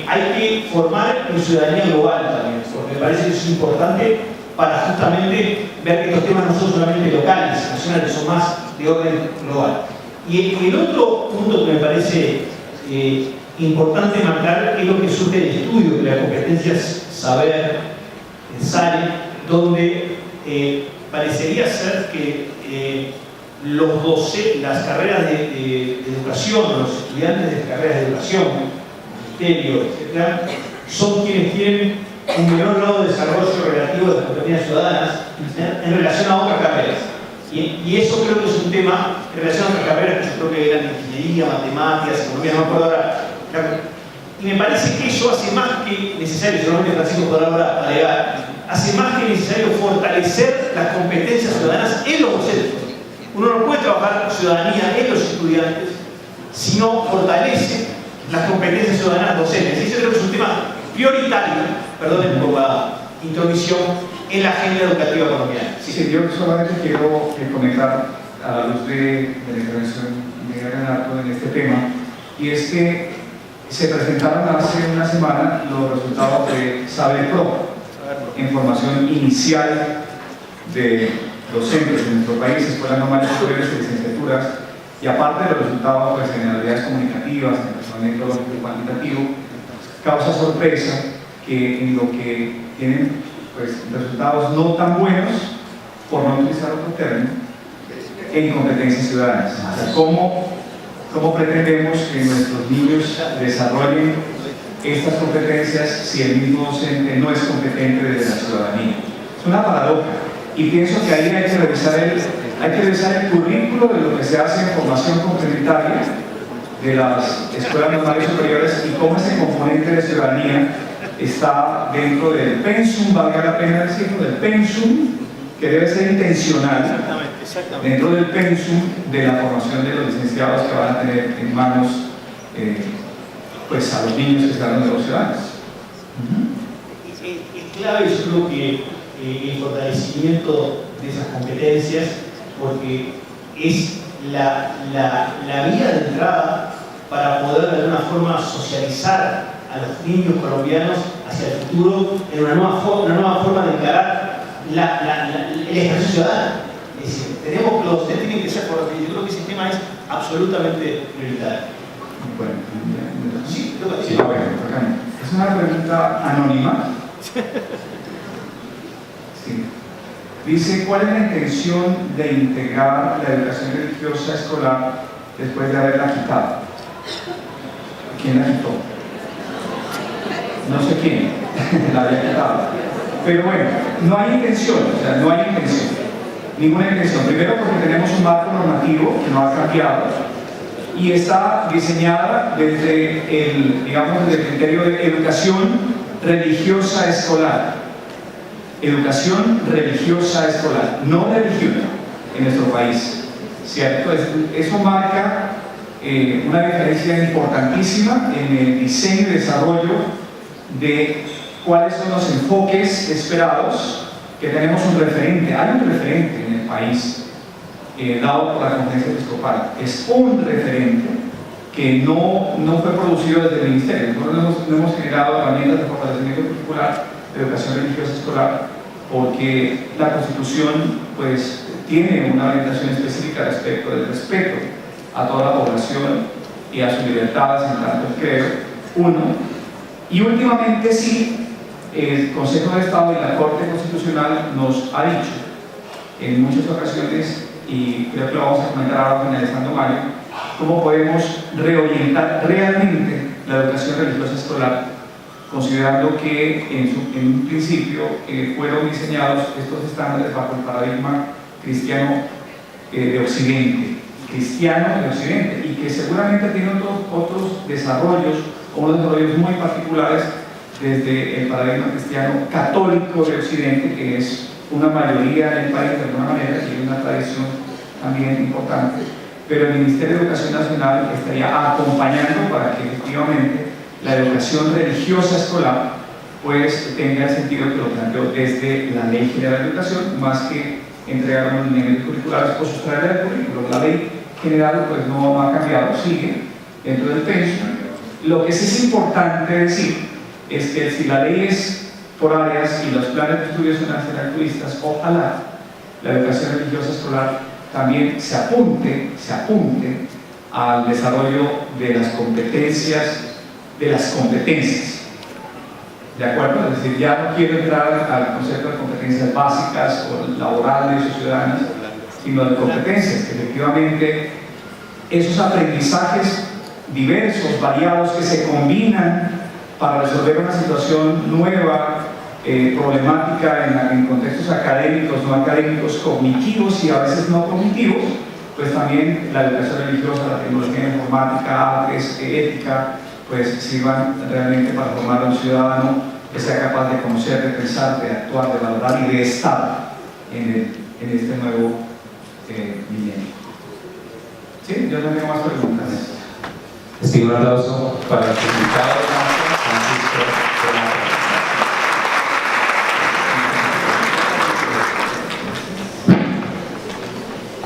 Speaker 3: hay que formar en ciudadanía global también, porque me parece que eso es importante para justamente ver que los temas no son solamente locales, nacionales, son más de orden global. Y el otro punto que me parece importante marcar es lo que surge del estudio de las competencias saber, SARE, donde parecería ser que las carreras de educación, los estudiantes de carreras de educación, ministerio, etc., son quienes tienen un menor grado de desarrollo relativo de las competencias ciudadanas en relación a otras carreras. Y eso creo que es un tema en relación a otras carreras que yo creo que eran ingeniería, matemáticas, economía, no me acuerdo ahora. Y me parece que eso hace más que necesario, seguramente Francisco podrá ahora alegar, hace más que necesario fortalecer las competencias ciudadanas en los docentes. Uno no puede trabajar ciudadanía en los estudiantes si no fortalece las competencias ciudadanas docentes. Y eso creo que es un tema prioritario, perdonen por la intromisión, en la agenda educativa colombiana.
Speaker 2: Sí, yo solamente quiero comentar a la luz de la intervención de Renato en este tema, y es que se presentaron hace una semana los resultados de Saber Pro, en formación inicial de docentes en nuestro país, escuelas normales superiores y licenciaturas, y aparte de los resultados pues, en habilidades comunicativas, en razonamiento lógico y cuantitativo, causa sorpresa que en lo que tienen pues, resultados no tan buenos, por no utilizar otro término, en competencias ciudadanas. O sea, ¿cómo pretendemos que nuestros niños desarrollen estas competencias si el mismo docente no es competente desde la ciudadanía? Es una paradoja, y pienso que ahí hay que revisar el currículo de lo que se hace en formación complementaria de las escuelas normales superiores y cómo ese componente de ciudadanía está dentro del pensum, valga la pena decirlo, del pensum, que debe ser intencional, dentro del pensum de la formación de los licenciados que van a tener en manos pues a los niños que están en los ciudadanos.
Speaker 3: Es clave, yo creo que el fortalecimiento de esas competencias, porque es la vía de entrada para poder de alguna forma socializar a los niños colombianos hacia el futuro en una nueva forma de encarar el ejercicio ciudadano. Es decir, tenemos que los docentes tienen que ser fortalecidos. Yo creo que ese tema es absolutamente prioritario.
Speaker 2: Bueno,
Speaker 3: sí, creo que sí.
Speaker 2: Es una pregunta anónima. Sí. Dice, ¿cuál es la intención de integrar la educación religiosa escolar después de haberla quitado? ¿Quién la quitó? No sé quién la había quitado. Pero bueno, no hay intención, o sea, no hay intención. Ninguna intención. Primero porque tenemos un marco normativo que no ha cambiado y está diseñada desde el criterio de educación religiosa escolar. Educación religiosa escolar, no religión en nuestro país, ¿cierto? Eso marca una diferencia importantísima en el diseño y desarrollo de cuáles son los enfoques esperados, que tenemos un referente, hay un referente en el país dado por la Conferencia Episcopal, es un referente que no fue producido desde el Ministerio. Nosotros no hemos generado herramientas de fortalecimiento curricular de educación religiosa escolar porque la Constitución pues tiene una orientación específica respecto del respeto a toda la población y a sus libertades en tanto el credo, uno, y últimamente sí, el Consejo de Estado y la Corte Constitucional nos ha dicho en muchas ocasiones, y creo que lo vamos a comentar ahora finalizando mayo, cómo podemos reorientar realmente la educación religiosa escolar, considerando que en un principio fueron diseñados estos estándares bajo el paradigma cristiano de Occidente, y que seguramente tiene otros desarrollos, o unos desarrollos muy particulares desde el paradigma cristiano católico de Occidente, que es una mayoría en el país de alguna manera, y tiene una tradición también importante, pero el Ministerio de Educación Nacional estaría acompañando para que efectivamente la educación religiosa escolar pues tenga el sentido que lo planteó desde la Ley General de Educación, más que entregar unos niveles curriculares o sustraerla del currículo. La Ley General pues no ha cambiado, sigue dentro del pensum. Lo que sí es importante decir es que si la ley es por áreas y los planes de estudio son altruistas, ojalá la educación religiosa escolar también se apunte al desarrollo de las competencias, ¿de acuerdo? Es decir, ya no quiero entrar al concepto de competencias básicas o laborales o ciudadanas, sino de competencias, que efectivamente esos aprendizajes diversos, variados, que se combinan para resolver una situación nueva, problemática en contextos académicos, no académicos, cognitivos y a veces no cognitivos, pues también la educación religiosa, la tecnología informática, artes, ética, pues sirvan realmente para formar a un ciudadano que sea capaz de conocer, de pensar, de actuar, de valorar y de estar en este nuevo milenio. ¿Sí? Yo no tengo más preguntas.
Speaker 4: Les pido un aplauso para el invitado Francisco.